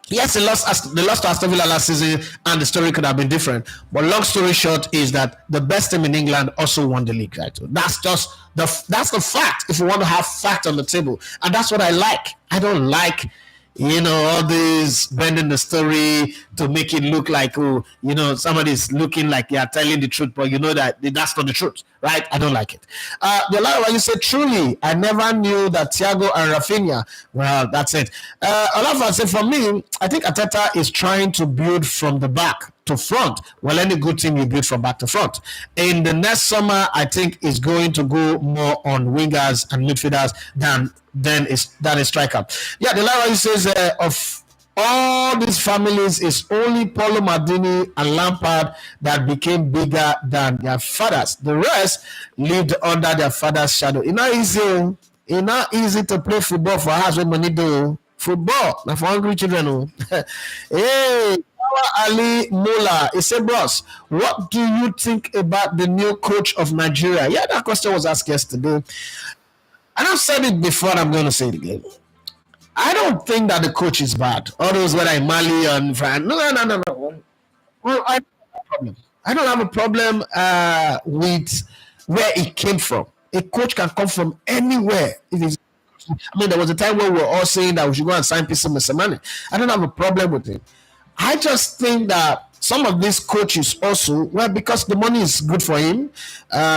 yes, they lost to Aston Villa last season, and the story could have been different. But long story short is that the best team in England also won the league title. That's just that's the fact. If you want to have fact on the table, and that's what I like. I don't like, all this bending the story to make it look like, somebody's looking like they are telling the truth, but that's not the truth, right? I don't like it. The line where you said, truly, I never knew that Thiago and Rafinha, well, that's it. Olafa said, for me, I think Arteta is trying to build from the back to front. Well, any good team you build from back to front. In the next summer, I think it's going to go more on wingers and midfielders than a striker. Yeah, the line says of all these families, it's only Paulo Maldini and Lampard that became bigger than their fathers. The rest lived under their father's shadow. It's not easy to play football for us when money do football. Not for hungry children. Hey, Ali Mola, he said, "Bros, what do you think about the new coach of Nigeria?" Yeah, that question was asked yesterday. And I've said it before, and I'm going to say it again. I don't think that the coach is bad. All those whether in Mali and France. No. Well, I don't have a problem with where it came from. A coach can come from anywhere. There was a time where we were all saying that we should go and sign Pisa Mesemane. I don't have a problem with it. I just think that some of these coaches also, well, because the money is good for him,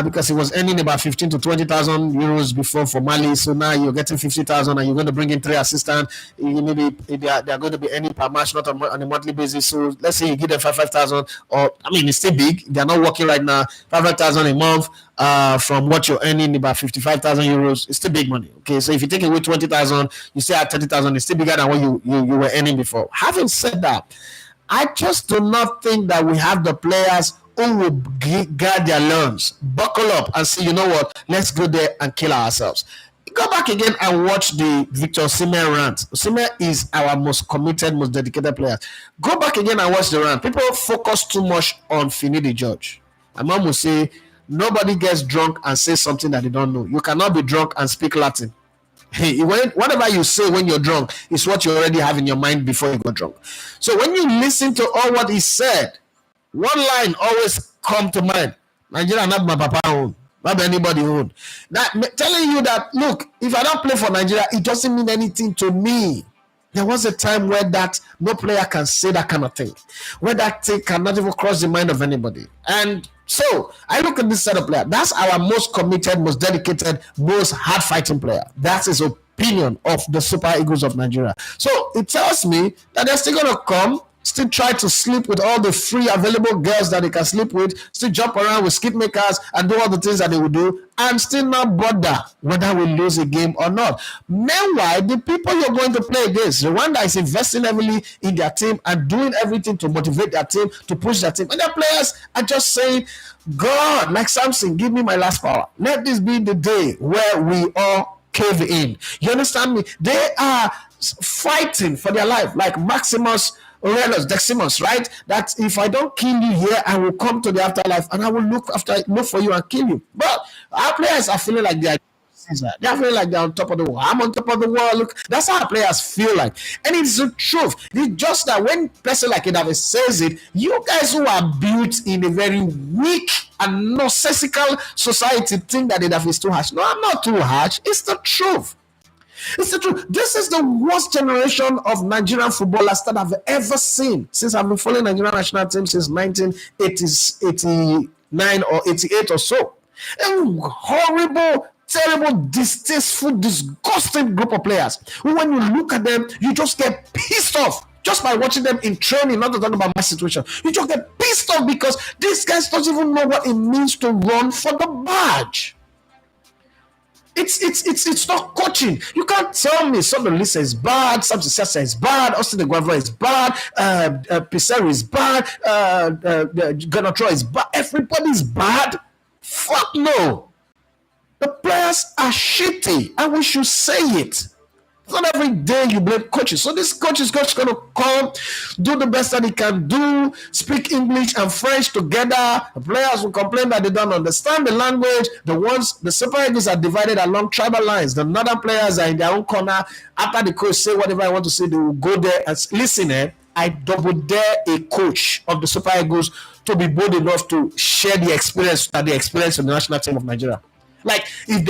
because he was earning about 15 to 20,000 euros before for Mali, so now you're getting 50,000 and you're going to bring in 3 assistants. Maybe they are going to be earning per match, not on a monthly basis. So let's say you give them 5,000, or it's still big. They're not working right now. 5,000 a month from what you're earning, about 55,000 euros. It's still big money. Okay, so if you take away 20,000, you still have 30,000. It's still bigger than what you were earning before. Having said that, I just do not think that we have the players who will guard their loans, buckle up and say, you know what, let's go there and kill ourselves. Go back again and watch the Victor Osimhen rant. Osimhen is our most committed, most dedicated player. Go back again and watch the rant. People focus too much on Finidi George. My mom will say, nobody gets drunk and says something that they don't know. You cannot be drunk and speak Latin. Hey, whatever you say when you're drunk is what you already have in your mind before you got drunk. So when you listen to all what he said, one line always come to mind. Nigeria not my papa own, not anybody own. That telling you that, look, if I don't play for Nigeria, it doesn't mean anything to me. There was a time where that no player can say that kind of thing, where that thing cannot even cross the mind of anybody. And so I look at this set of player. That's our most committed, most dedicated, most hard-fighting player. That's his opinion of the Super Eagles of Nigeria. So it tells me that they're still going to come, still try to sleep with all the free available girls that they can sleep with, still jump around with skip makers and do all the things that they will do, and still not bother whether we lose a game or not. Meanwhile, the people you're going to play against, Rwanda is investing heavily in their team and doing everything to motivate their team, to push their team. And their players are just saying, God, like Samson, give me my last power. Let this be the day where we all cave in. You understand me? They are fighting for their life, like Maximus Aurelius Decimus, right? That if I don't kill you here, I will come to the afterlife and I will look for you and kill you. But our players are feeling like they're feeling like they're on top of the world. I'm on top of the world. Look, that's how our players feel like. And it's the truth. It's just that when person like Idavis says it, you guys who are built in a very weak and nonsensical society think that Idavis is too harsh. No, I'm not too harsh. It's the truth. It's the truth. This is the worst generation of Nigerian footballers that I've ever seen since I've been following Nigerian national team since 1989 or 88 or so. A horrible, terrible, distasteful, disgusting group of players. When you look at them, you just get pissed off. Just by watching them in training, not to talk about my situation. You just get pissed off because these guys don't even know what it means to run for the badge. It's not coaching. You can't tell me Somebody Lisa is bad, Samson Sessa is bad, Austin de Guevara is bad, Pissarro is bad, Ganotro is bad. Everybody's bad. Fuck no. The players are shitty, and we should say it. It's not every day you blame coaches. So this coach is just going to come, do the best that he can do, speak English and French together. The players will complain that they don't understand the language. The Super Eagles are divided along tribal lines. The northern players are in their own corner. After the coach say whatever I want to say, they will go there and listen. I double dare a coach of the Super Eagles to be bold enough to share the experience that they experienced in the national team of Nigeria. Like if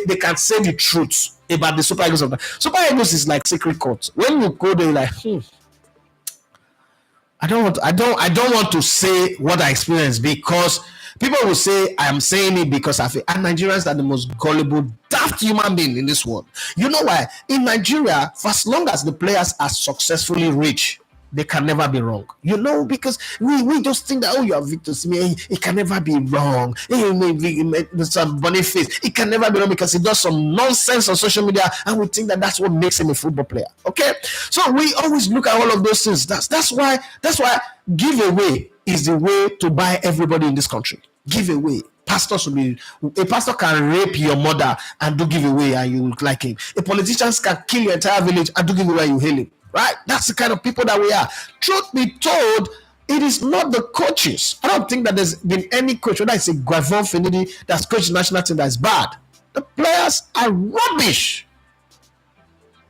they can say the truth about the Super Eagles of the Super Eagles is like secret court. When you go there, like, I don't want to say what I experienced because people will say I am saying it because I feel and Nigerians are the most gullible, daft human being in this world. You know why? In Nigeria, for as long as the players are successfully rich, they can never be wrong. You know, because we just think that, oh, you are Victor Osimhen, it can never be wrong. Some Boniface, it can never be wrong because he does some nonsense on social media and we think that that's what makes him a football player. Okay? So we always look at all of those things. That's why giveaway is the way to buy everybody in this country. Giveaway. A pastor can rape your mother and do giveaway and you look like him. A politician can kill your entire village and do giveaway and you hail him. Right? That's the kind of people that we are. Truth be told, it is not the coaches. I don't think that there's been any coach, whether it's a Guavon Finidi that's coached the national team that's bad. The players are rubbish.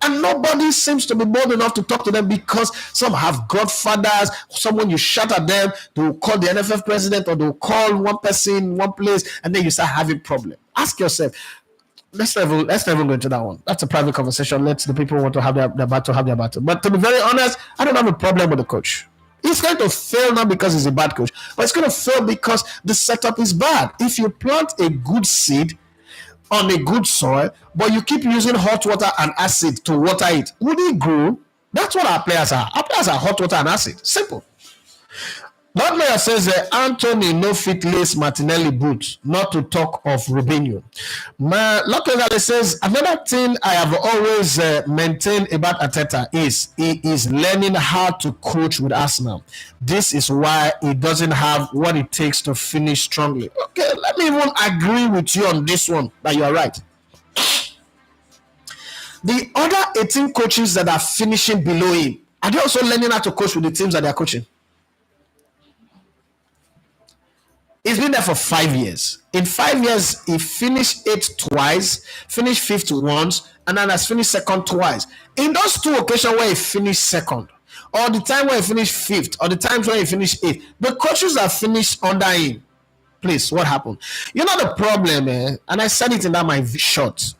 And nobody seems to be bold enough to talk to them because some have godfathers, someone you shout at them, they'll call the NFF president or they'll call one person, one place, and then you start having problems. Ask yourself, let's not even go into that one. That's a private conversation. Let the people who want to have their battle have their battle. But to be very honest, I don't have a problem with the coach. He's going to fail not because he's a bad coach, but it's going to fail because the setup is bad. If you plant a good seed on a good soil, but you keep using hot water and acid to water it, would it grow? That's what our players are. Our players are hot water and acid. Simple. That player says Anthony no fit lace Martinelli boots, not to talk of Rubinho. Locke says another thing I have always maintained about Arteta is he is learning how to coach with Arsenal. This is why he doesn't have what it takes to finish strongly. Okay, let me even agree with you on this one that you are right. The other 18 coaches that are finishing below him, are they also learning how to coach with the teams that they are coaching? He's been there for 5 years. In 5 years, he finished 8th twice, finished 5th once, and then has finished 2nd twice. In those 2 occasions where he finished 2nd, or the time where he finished 5th, or the times where he finished 8th, the coaches that finished under him, please, what happened? You know the problem, and I said it in that my short.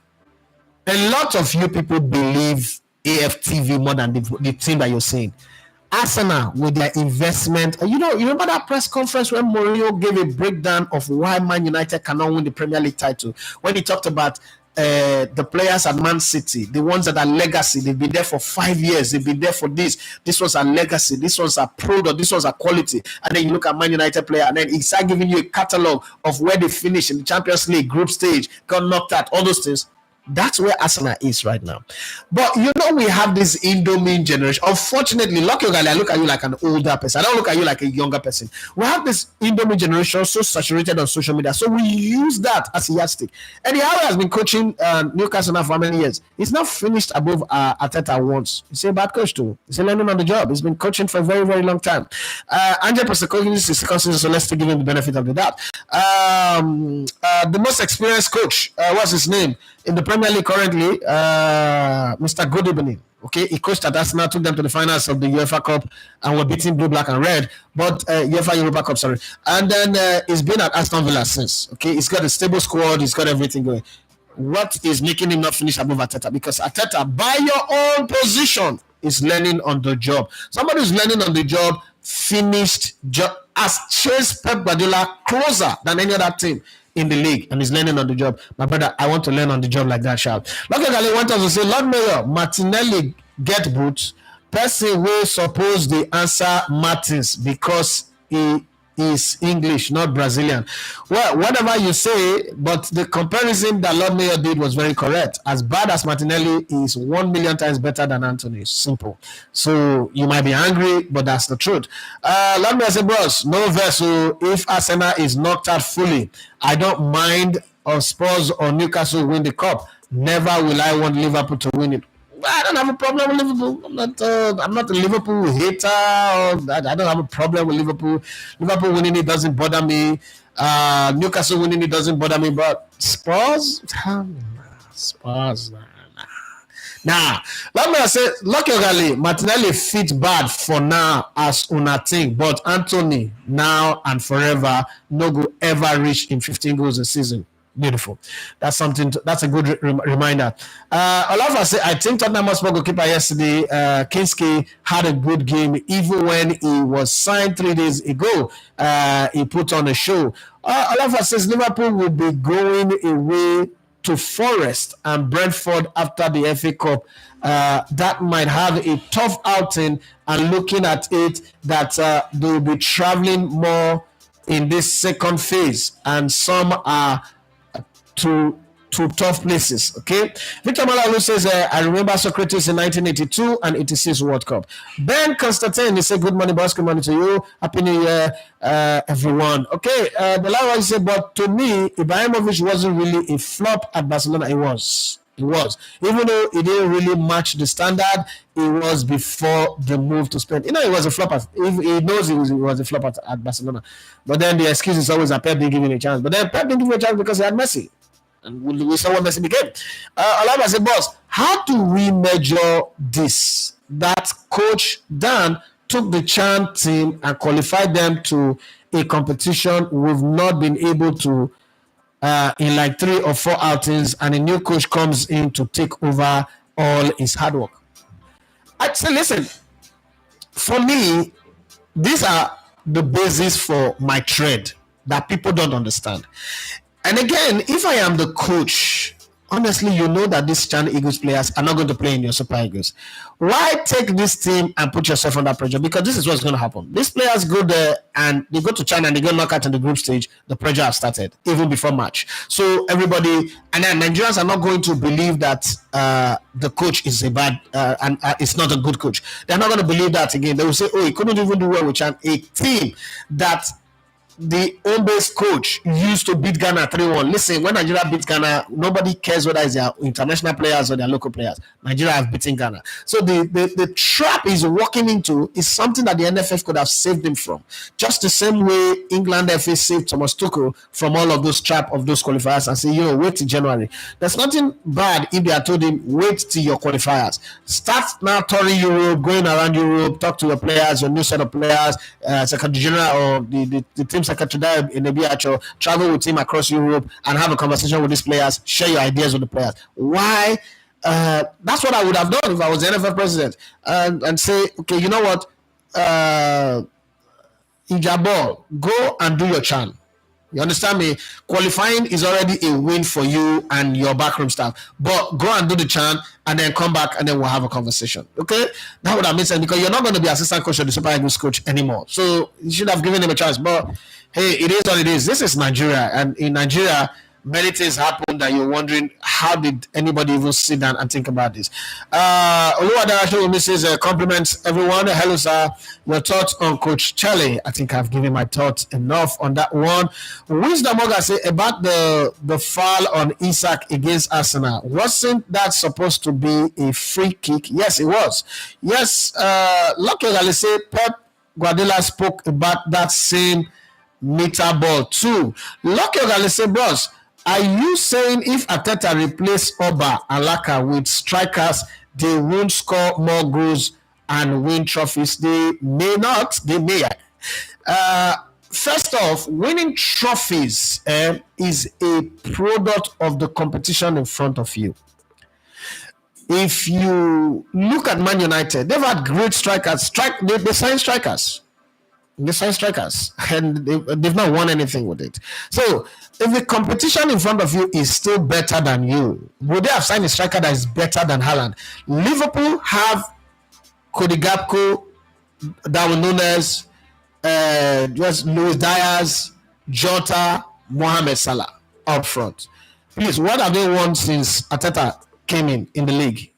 A lot of you people believe AFTV more than the team that you're saying. Arsenal with their investment. You remember that press conference when Mourinho gave a breakdown of why Man United cannot win the Premier League title, when he talked about the players at Man City, the ones that are legacy, they've been there for 5 years, they've been there for this was a legacy, this was a product, this was a quality. And then you look at Man United player, and then he started giving you a catalog of where they finished in the Champions League group stage, got knocked out, all those things. That's where Arsenal is right now. But we have this Indomie generation. Unfortunately, lucky guy, I look at you like an older person. I don't look at you like a younger person. We have this Indomie generation so saturated on social media. So we use that as a yardstick. Eddie Howe has been coaching Newcastle now for how many years? He's not finished above Arteta once. He's a bad coach too. He's learning on the job. He's been coaching for a very, very long time. Angel Postecoglou is consistent, so let's give him the benefit of the doubt. The most experienced coach, what's his name? In the Premier League currently, Mr. Good Evening. Okay, he coached at Arsenal, took them to the finals of the UEFA Cup, and were beating blue, black, and red. But UEFA Europa Cup, sorry. And then he's been at Aston Villa since. Okay, he's got a stable squad, he's got everything going. What is making him not finish above Arteta? Because Arteta, by your own position, is learning on the job. Somebody who's learning on the job finished has chased Pep Guardiola closer than any other team in the league, and is learning on the job. My brother, I want to learn on the job like that, Sharp. Look at went on to say, Lord Mayor, Martinelli get boots. Person will suppose the answer Martins because he is English, not Brazilian. Well, whatever you say, but the comparison that Lord Mayor did was very correct. As bad as Martinelli is 1 million times better than Anthony. Simple. So you might be angry, but that's the truth. Lord Mayor said, bros, no vessel. If Arsenal is knocked out fully, I don't mind if Spurs or Newcastle win the cup. Never will I want Liverpool to win it. I don't have a problem with Liverpool. I'm not a Liverpool hater. I don't have a problem with Liverpool. Liverpool winning it doesn't bother me. Newcastle winning it doesn't bother me. But Spurs? Spurs? Nah. Let me say, luckily, Martinelli fit bad for now as una thing. But Anthony, now and forever, no go ever reach in 15 goals a season. Beautiful. That's something. That's a good reminder. Olafa said, I think Tottenham Hotspur goalkeeper yesterday, Kinski, had a good game. Even when he was signed 3 days ago, he put on a show. Olafa says Liverpool will be going away to Forest and Brentford after the FA Cup. That might have a tough outing, and looking at it, that they will be traveling more in this second phase, and some are to tough places. Okay, Victor Malalu says, I remember Socrates in 1982 and 86 World Cup. Ben Constantine, he said, good morning, boss. Good morning to you. Happy New Year, everyone. Okay, the last one said, but to me, Ibrahimovic wasn't really a flop at Barcelona. It was. Even though he didn't really match the standard, it was before the move to Spain. He was a flop. He knows he was a flop at Barcelona. But then the excuse is always that Pep didn't give him a chance. But then Pep didn't give him a chance because he had Messi. And we saw what Messi became. Alaba said, boss, how do we measure this? That Coach Dan took the Chan team and qualified them to a competition we've not been able to in like 3 or 4 outings, and a new coach comes in to take over all his hard work. I'd say, listen, for me, these are the basis for my trade that people don't understand. And again, if I am the coach, honestly, you know that these Chan Eagles players are not going to play in your Super Eagles. Why take this team and put yourself under pressure? Because this is what's going to happen. These players go there and they go to China and they go knock out in the group stage. The pressure has started even before match. So everybody, and then Nigerians are not going to believe that the coach is a bad and it's not a good coach. They're not going to believe that again. They will say, oh, he couldn't even do well with Chan. A team that the home-based coach used to beat Ghana 3-1. Listen, when Nigeria beats Ghana, nobody cares whether it's their international players or their local players. Nigeria have beaten Ghana. So the trap he's walking into is something that the NFF could have saved him from. Just the same way England FA saved Thomas Tuchel from all of those trap of those qualifiers and say, wait till January. There's nothing bad if they had told him, wait till your qualifiers. Start now touring Europe, going around Europe, talk to your players, your new set of players, Secretary General or the team secretary in the BHO, travel with him across Europe and have a conversation with these players, share your ideas with the players. Why? That's what I would have done if I was the NFF president, and say, okay, you know what? Ijabor, go and do your chan. You understand me? Qualifying is already a win for you and your backroom staff. But go and do the chant and then come back and then we'll have a conversation. Okay? That would have made sense because you're not going to be assistant coach or the Super Eagles coach anymore. So you should have given him a chance. But hey, it is what it is. This is Nigeria. And in Nigeria, many things happen that you're wondering, how did anybody even sit down and think about this? Oluwadara says, compliments everyone. Hello, sir. Your thoughts on Coach Charlie? I think I've given my thoughts enough on that one. Wisdom Oga say about the foul on Isak against Arsenal. Wasn't that supposed to be a free kick? Yes, it was. Yes, Lucky Oga say Pep Guardiola spoke about that same meter ball too. Lucky Oga say, boss, are you saying if Arteta replace Oba and Laka with strikers, they won't score more goals and win trophies? They may not. They may. First off, winning trophies is a product of the competition in front of you. If you look at Man United, they've had great strikers. They sign strikers. They sign strikers, and they've not won anything with it. So, if the competition in front of you is still better than you, would they have signed a striker that is better than Haaland? Liverpool have Cody Gakpo, Darwin Núñez, just Luis Diaz, Jota, Mohamed Salah up front. Please, what have they won since Arteta came in the league?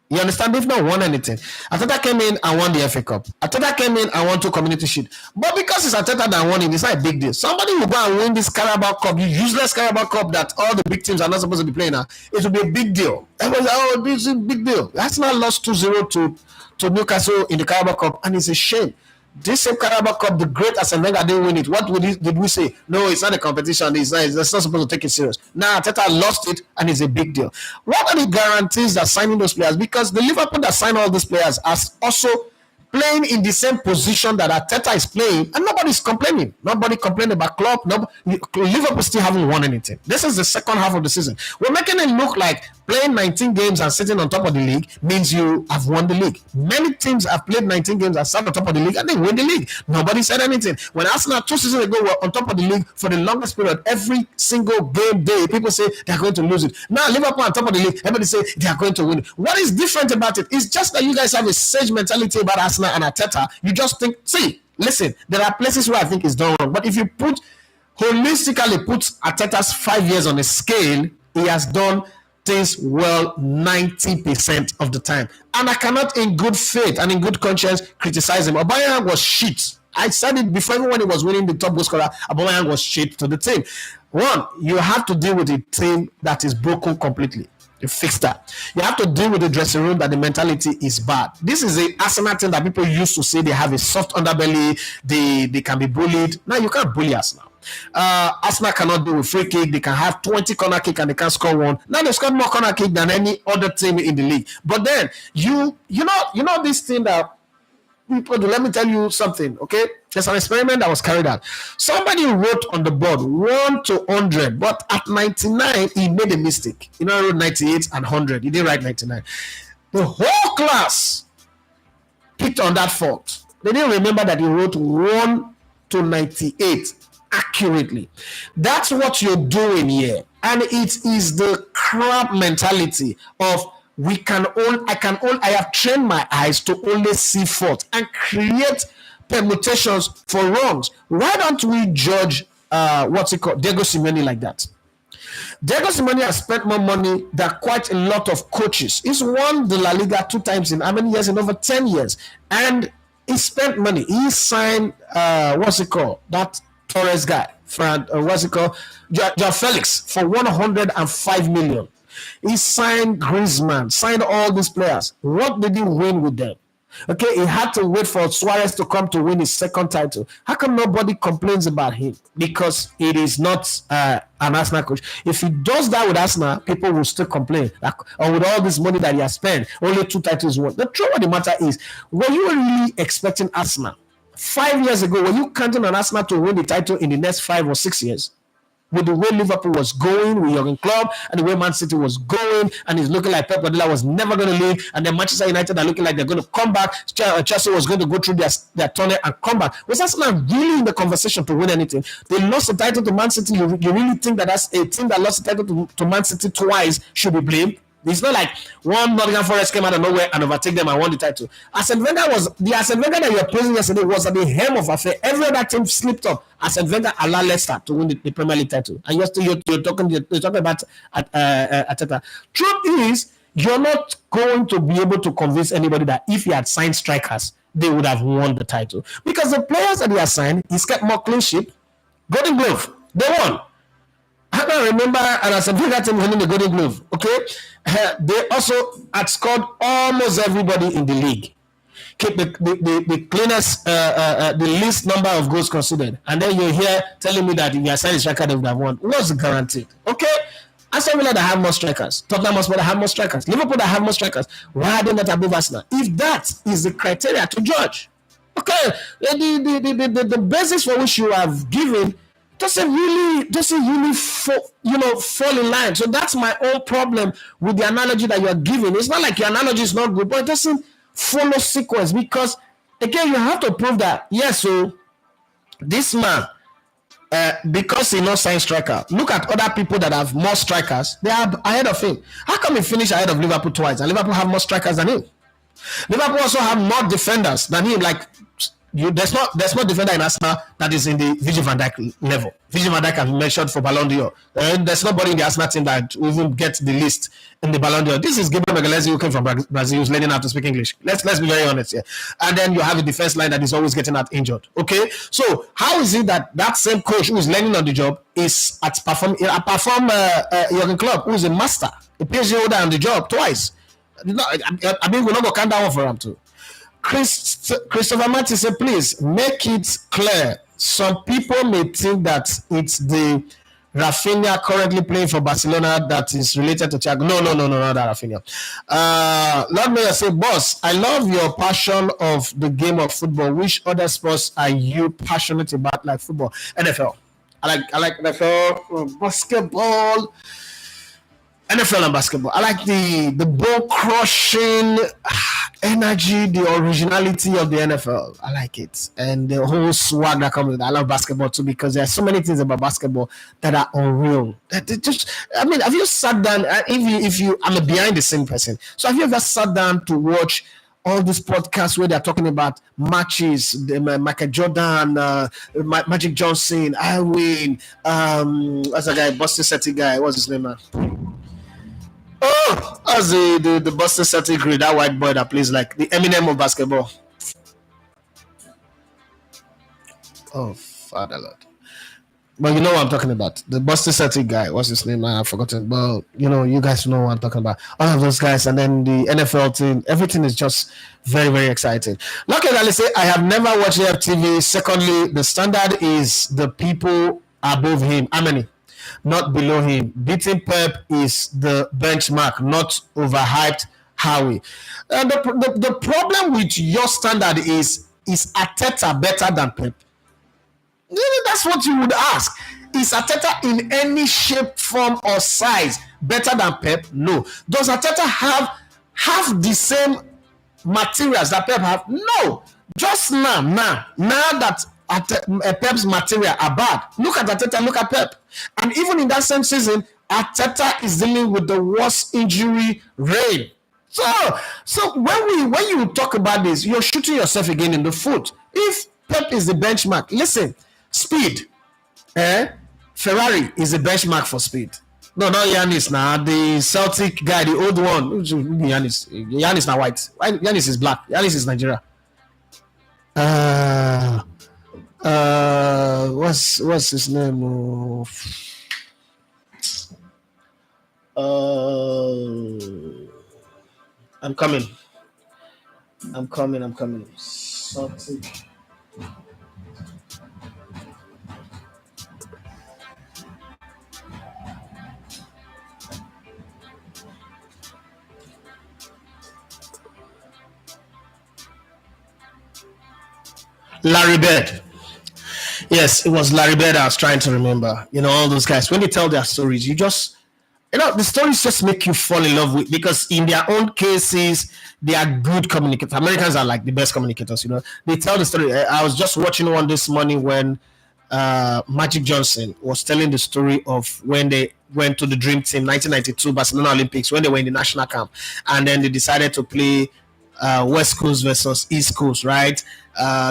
You understand? They've not won anything. Arteta came in and won the FA Cup. Arteta came in and won 2 Community Shield. But because it's Arteta that won it, it's not a big deal. Somebody will go and win this Carabao Cup, the useless Carabao Cup that all the big teams are not supposed to be playing now. It will be a big deal. It's a big deal. Arsenal lost 2-0 to Newcastle in the Carabao Cup, and it's a shame. This same Carabao Cup, the great Arsene Wenger didn't win it. What did we say? No, it's not a competition. It's not supposed to take it serious. Now Arteta lost it, and it's a big deal. What are the guarantees that signing those players? Because the Liverpool that signed all these players are also playing in the same position that Arteta is playing, and nobody's complaining. Nobody complained about Klopp. Liverpool still haven't won anything. This is the second half of the season. We're making it look like playing 19 games and sitting on top of the league means you have won the league. Many teams have played 19 games and sat on top of the league and they win the league. Nobody said anything. When Arsenal 2 seasons ago were on top of the league for the longest period, every single game day, people say they're going to lose it. Now Liverpool on top of the league, everybody say they are going to win it. What is different about it? It's just that you guys have a sage mentality about Arsenal and Arteta. You just think, listen, there are places where I think it's done wrong. But if you holistically put Arteta's 5 years on a scale, he has done things well 90% of the time. And I cannot in good faith and in good conscience criticize him. Aubameyang was shit. I said it before, even when he was winning the top goal scorer, Aubameyang was shit to the team. One, you have to deal with a team that is broken completely. You fix that. You have to deal with the dressing room that the mentality is bad. This is a Arsenal thing that people used to say they have a soft underbelly, they can be bullied. Now you can't bully Arsenal. Arsenal cannot do a free kick. They can have 20 corner kick and they can't score one. Now they scored more corner kick than any other team in the league. But then you know this thing that people do. Let me tell you something, okay? There's an experiment that was carried out. Somebody wrote on the board 1 to 100, but at 99 he made a mistake. He wrote 98 and 100. He didn't write 99. The whole class picked on that fault. They didn't remember that he wrote 1 to 98 accurately. That's what you're doing here, and it is the crap mentality of I have trained my eyes to only see fault and create permutations for wrongs. Why don't we judge Diego Simeone like that? Diego Simeone has spent more money than quite a lot of coaches. He's won the La Liga 2 times in how many years? In over 10 years. And he spent money. He signed that Torres guy, what's it called? John Felix for 105 million. He signed Griezmann, signed all these players. What did he win with them? Okay, he had to wait for Suarez to come to win his second title. How come nobody complains about him? Because it is not an Arsenal coach. If he does that with Arsenal, people will still complain. Or with all this money that he has spent, only 2 titles won. The truth of the matter is, were you really expecting Arsenal 5 years ago? Were you counting on Arsenal to win the title in the next 5 or 6 years? With the way Liverpool was going with Jurgen Klopp and the way Man City was going, and it's looking like Pep Guardiola was never going to leave, and then Manchester United are looking like they're going to come back. Chelsea was going to go through their tunnel and come back. Was Arsenal really in the conversation to win anything? They lost the title to Man City. You really think that that's a team that lost the title to Man City twice should be blamed? It's not like one Nottingham Forest came out of nowhere and overtake them and won the title. Arsene Wenger that you were praising yesterday was at the hem of affair. Every other team slipped up. Arsene Wenger allowed Leicester to win the Premier League title. And you're talking about Arteta. Truth is, you're not going to be able to convince anybody that if he had signed strikers, they would have won the title. Because the players that he has signed, he's kept more clean sheet. Golden Glove, they won. I don't remember, and as a bigger team winning the Golden Glove, okay? They also had scored almost everybody in the league. Keep the cleanest, the least number of goals conceded. And then you're here telling me that if you are signed a striker, they would have won. What's guaranteed? Okay? Aston Villa that have more strikers. Tottenham Hotspur that have more strikers. Liverpool that have more strikers. Why are they not above Arsenal? If that is the criteria to judge, okay, the basis for which you have given doesn't really fall in line. So that's my own problem with the analogy that you are giving. It's not like your analogy is not good, but it doesn't follow sequence, because again you have to prove that yes, so this man because he not signed striker. Look at other people that have more strikers, they are ahead of him. How come he finished ahead of Liverpool twice and Liverpool have more strikers than him? Liverpool also have more defenders than him. Like there's no defender in Arsenal that is in the Virgil van Dijk level. Virgil van Dijk has mentioned for Ballon d'Or. There's nobody in the Arsenal team that will even get the list in the Ballon d'Or. This is Gabriel Magalhaes who came from Brazil, who's learning how to speak English. Let's be very honest here. And then you have a defense line that is always getting out injured. Okay, so how is it that same coach who is learning on the job is apart from Jurgen Klopp, who is a master, a PhD holder on the job twice? No, I mean we're not gonna count that one for him too. Christopher Martin said, please make it clear. Some people may think that it's the Rafinha currently playing for Barcelona that is related to Thiago. No, not that Rafinha. Lord Mayor say, boss, I love your passion of the game of football. Which other sports are you passionate about, like football? NFL. I like NFL, basketball. NFL and basketball. I like the ball crushing energy, the originality of the NFL. I like it, and the whole swag that comes with it. I love basketball too, because there are so many things about basketball that are unreal. That have you sat down? If you, I'm a behind the scene person, so have you ever sat down to watch all these podcasts where they're talking about matches, Michael Jordan, Magic Johnson, Irwin, what's that guy, Boston Celtics guy, what's his name, man? Oh, that's the Boston Celtics grid, that white boy that plays like the Eminem of basketball. Oh, Father Lord. But you know what I'm talking about. The Boston Celtics guy, what's his name? I've forgotten. But you guys know what I'm talking about. All of those guys, and then the NFL team, everything is just very, very exciting. Luckily, I say I have never watched FTV. Secondly, the standard is the people above him. How many? Not below him. Beating Pep is the benchmark, not overhyped Howie. And the problem with your standard is Arteta better than Pep? That's what you would ask. Is Arteta in any shape, form, or size better than Pep? No. Does Arteta have the same materials that Pep have? No. Just now that Pep's material are bad. Look at Arteta, look at Pep. And even in that same season, Arteta is dealing with the worst injury reign. So when you talk about this, you're shooting yourself again in the foot. If Pep is the benchmark, listen, speed. Ferrari is the benchmark for speed. No, not Giannis now. The Celtic guy, the old one. Giannis now white. Giannis is black. Giannis is Nigeria. What's his name? I'm coming. Something. Larry Bird. Yes, it was Larry Bird I was trying to remember. You know, all those guys, when they tell their stories, the stories just make you fall in love with, because in their own cases, they are good communicators. Americans are like the best communicators, They tell the story. I was just watching one this morning when Magic Johnson was telling the story of when they went to the Dream Team 1992 Barcelona Olympics, when they were in the national camp, and then they decided to play West Coast versus East Coast, right?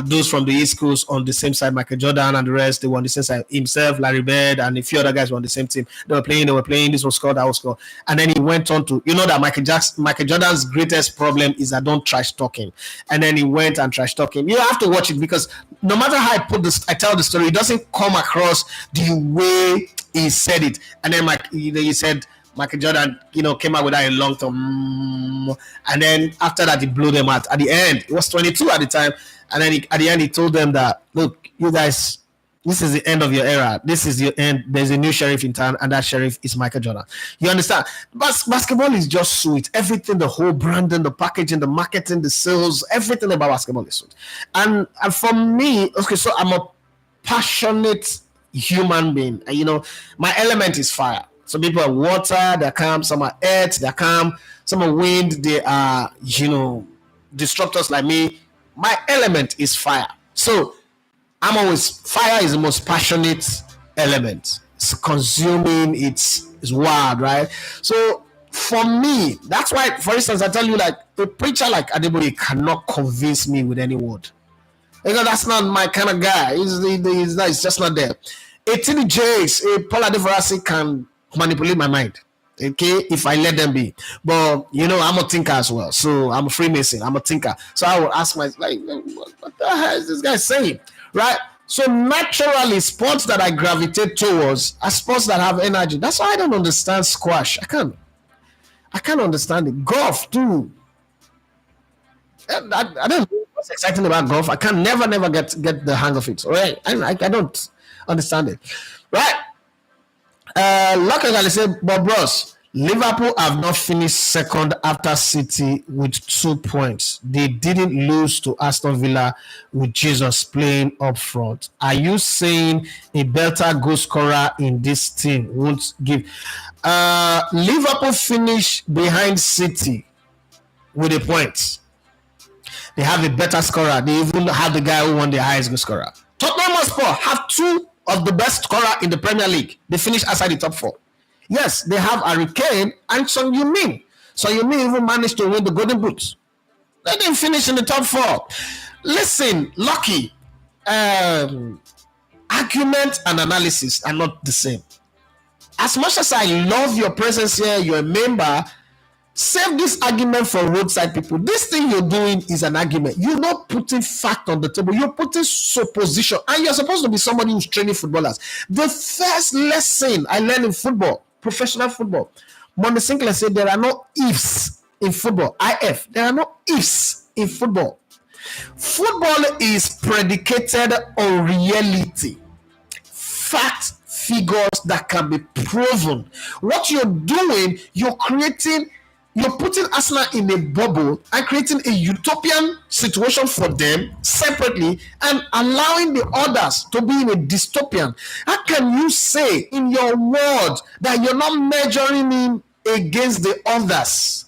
Those from the East Coast on the same side, Michael Jordan and the rest, they were on the same side. Himself, Larry Bird, and a few other guys were on the same team. They were playing. This was scored, that was scored. And then he went on to, that Michael Jordan's greatest problem is I don't trash talking. And then he went and trash talking. You have to watch it, because no matter how I tell the story, it doesn't come across the way he said it. And then he said, Michael Jordan, came out with that in long term, and then after that he blew them out. At the end, it was 22 at the time, and then at the end he told them that, look, you guys, this is the end of your era. This is your end. There's a new sheriff in town, and that sheriff is Michael Jordan. You understand? Basketball is just sweet. Everything, the whole branding, the packaging, the marketing, the sales, everything about basketball is sweet. And for me, okay, so I'm a passionate human being. My element is fire. Some people are water, they're calm. Some are earth, they're calm. Some are wind, they are, disruptors like me. My element is fire. So fire is the most passionate element. It's consuming, it's wild, right? So for me, that's why, for instance, I tell you, like, a preacher like Adeboye cannot convince me with any word. Because that's not my kind of guy. He's just not there. A TD Jakes, a Paul Adefarasi can manipulate my mind, okay, if I let them be. But I'm a thinker as well, so I'm a Freemason, I'm a thinker. So I will ask myself, like, what the hell is this guy saying, right? So naturally, sports that I gravitate towards are sports that have energy. That's why I don't understand squash. I can't understand it. Golf too. I don't know what's exciting about golf. I can never get the hang of it. All right, I don't understand it, right? Luckily, said, but bros, Liverpool have not finished second after City with 2 points. They didn't lose to Aston Villa with Jesus playing up front. Are you saying a better goal scorer in this team won't give? Liverpool finished behind City with a point. They have a better scorer. They even have the guy who won the highest goal scorer. Tottenham Hotspur have two of the best scorer in the Premier League. They finished outside the top four. Yes, they have Harry Kane and Son Heung-min. Son Heung-min even managed to win the Golden Boot. They didn't finish in the top four. Listen, Lucky, argument and analysis are not the same. As much as I love your presence here, you're a member, save this argument for roadside people. This thing you're doing is an argument. You're not putting fact on the table. You're putting supposition. And you're supposed to be somebody who's training footballers. The first lesson I learned in football, professional football, Monday Sinclair said there are no ifs in football. IF. There are no ifs in football. Football is predicated on reality. Fact, figures that can be proven. What you're doing, you're putting Arsenal in a bubble and creating a utopian situation for them separately and allowing the others to be in a dystopian. How can you say in your word that you're not measuring him against the others?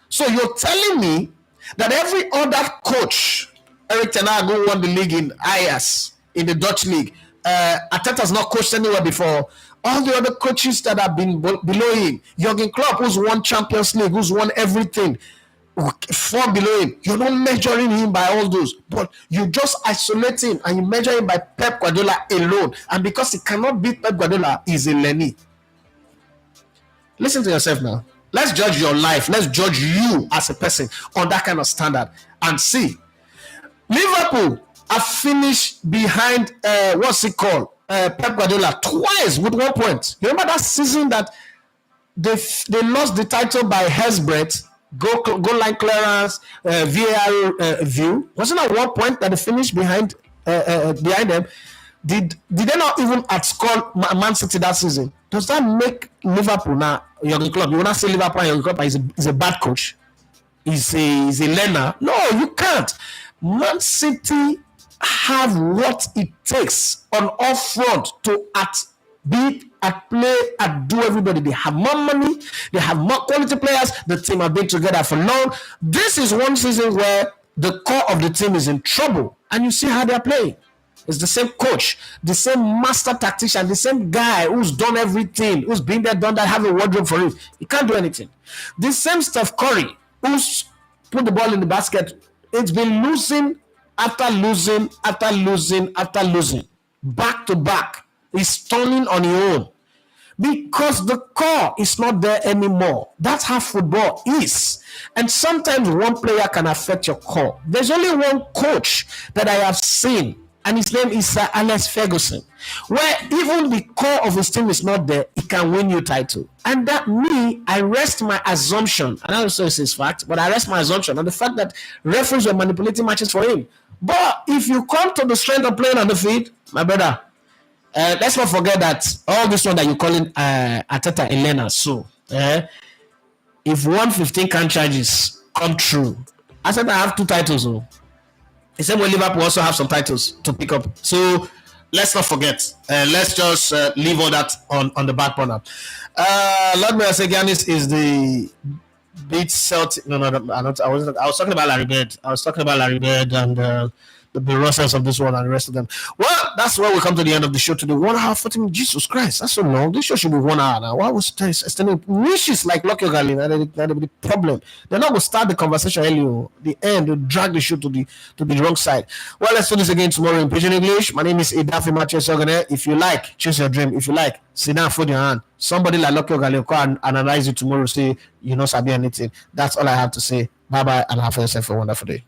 So you're telling me that every other coach, Erik ten Hag won the league in Ajax, in the Dutch league, Arteta's not coached anywhere before. All the other coaches that have been below him, Jurgen Klopp, who's won Champions League, who's won everything, far below him. You're not measuring him by all those, but you just isolate him and you measure him by Pep Guardiola alone. And because he cannot beat Pep Guardiola, he's a Lenny. Listen to yourself now. Let's judge your life. Let's judge you as a person on that kind of standard and see. Liverpool have finished behind what's it called? Pep Guardiola twice with 1 point. You remember that season that they lost the title by hair's breadth, goal line clearance, VAR view. Wasn't that 1 point that they finished behind them? Did they not even outscore Man City that season? Does that make Liverpool now your club? You will not say Liverpool your club is a bad coach? Is a learner? No, you can't. Man City have what it takes on all front to play and do everybody. They have more money, they have more quality players, the team have been together for long. This is one season where the core of the team is in trouble, and you see how they're playing. It's the same coach, the same master tactician, the same guy who's done everything, who's been there, done that, have a wardrobe for it. He can't do anything. The same Steph Curry, who's put the ball in the basket, it's been losing after losing after losing after losing, back to back. He's turning on his own because the core is not there anymore. That's how football is. And sometimes one player can affect your core. There's only one coach that I have seen, and his name is Sir Alex Ferguson, where even the core of his team is not there, he can win you title. And that I rest my assumption, and I don't say it's fact, but I rest my assumption on the fact that referees were manipulating matches for him. But if you come to the strength of playing on the field, my brother, let's not forget that all this one that you're calling Arteta and Lena. So, if 115 can charges come true, I said I have 2 titles. So, the same way Liverpool also have some titles to pick up. So, let's not forget. Let's just leave all that on the back burner. Lord Mayor Giannis is the beat Celtic. No, I was talking about Larry Bird. And the rosters of this one and the rest of them. Well, that's where we come to the end of the show today. 1 hour, 40 minutes. Jesus Christ, that's so long. This show should be 1 hour now. Why was it extending? Wishes like Lucky Galin, that'll be the problem. They're not going to start the conversation early. The end, they drag the show to the wrong side. Well, let's do this again tomorrow in Pidgin English. My name is Idafi Matthew Sogane. If you like, choose your dream. If you like, sit down, fold your hand. Somebody like Lucky Galin can analyze you tomorrow, say you know sabi anything. That's all I have to say. Bye-bye and have yourself a wonderful day.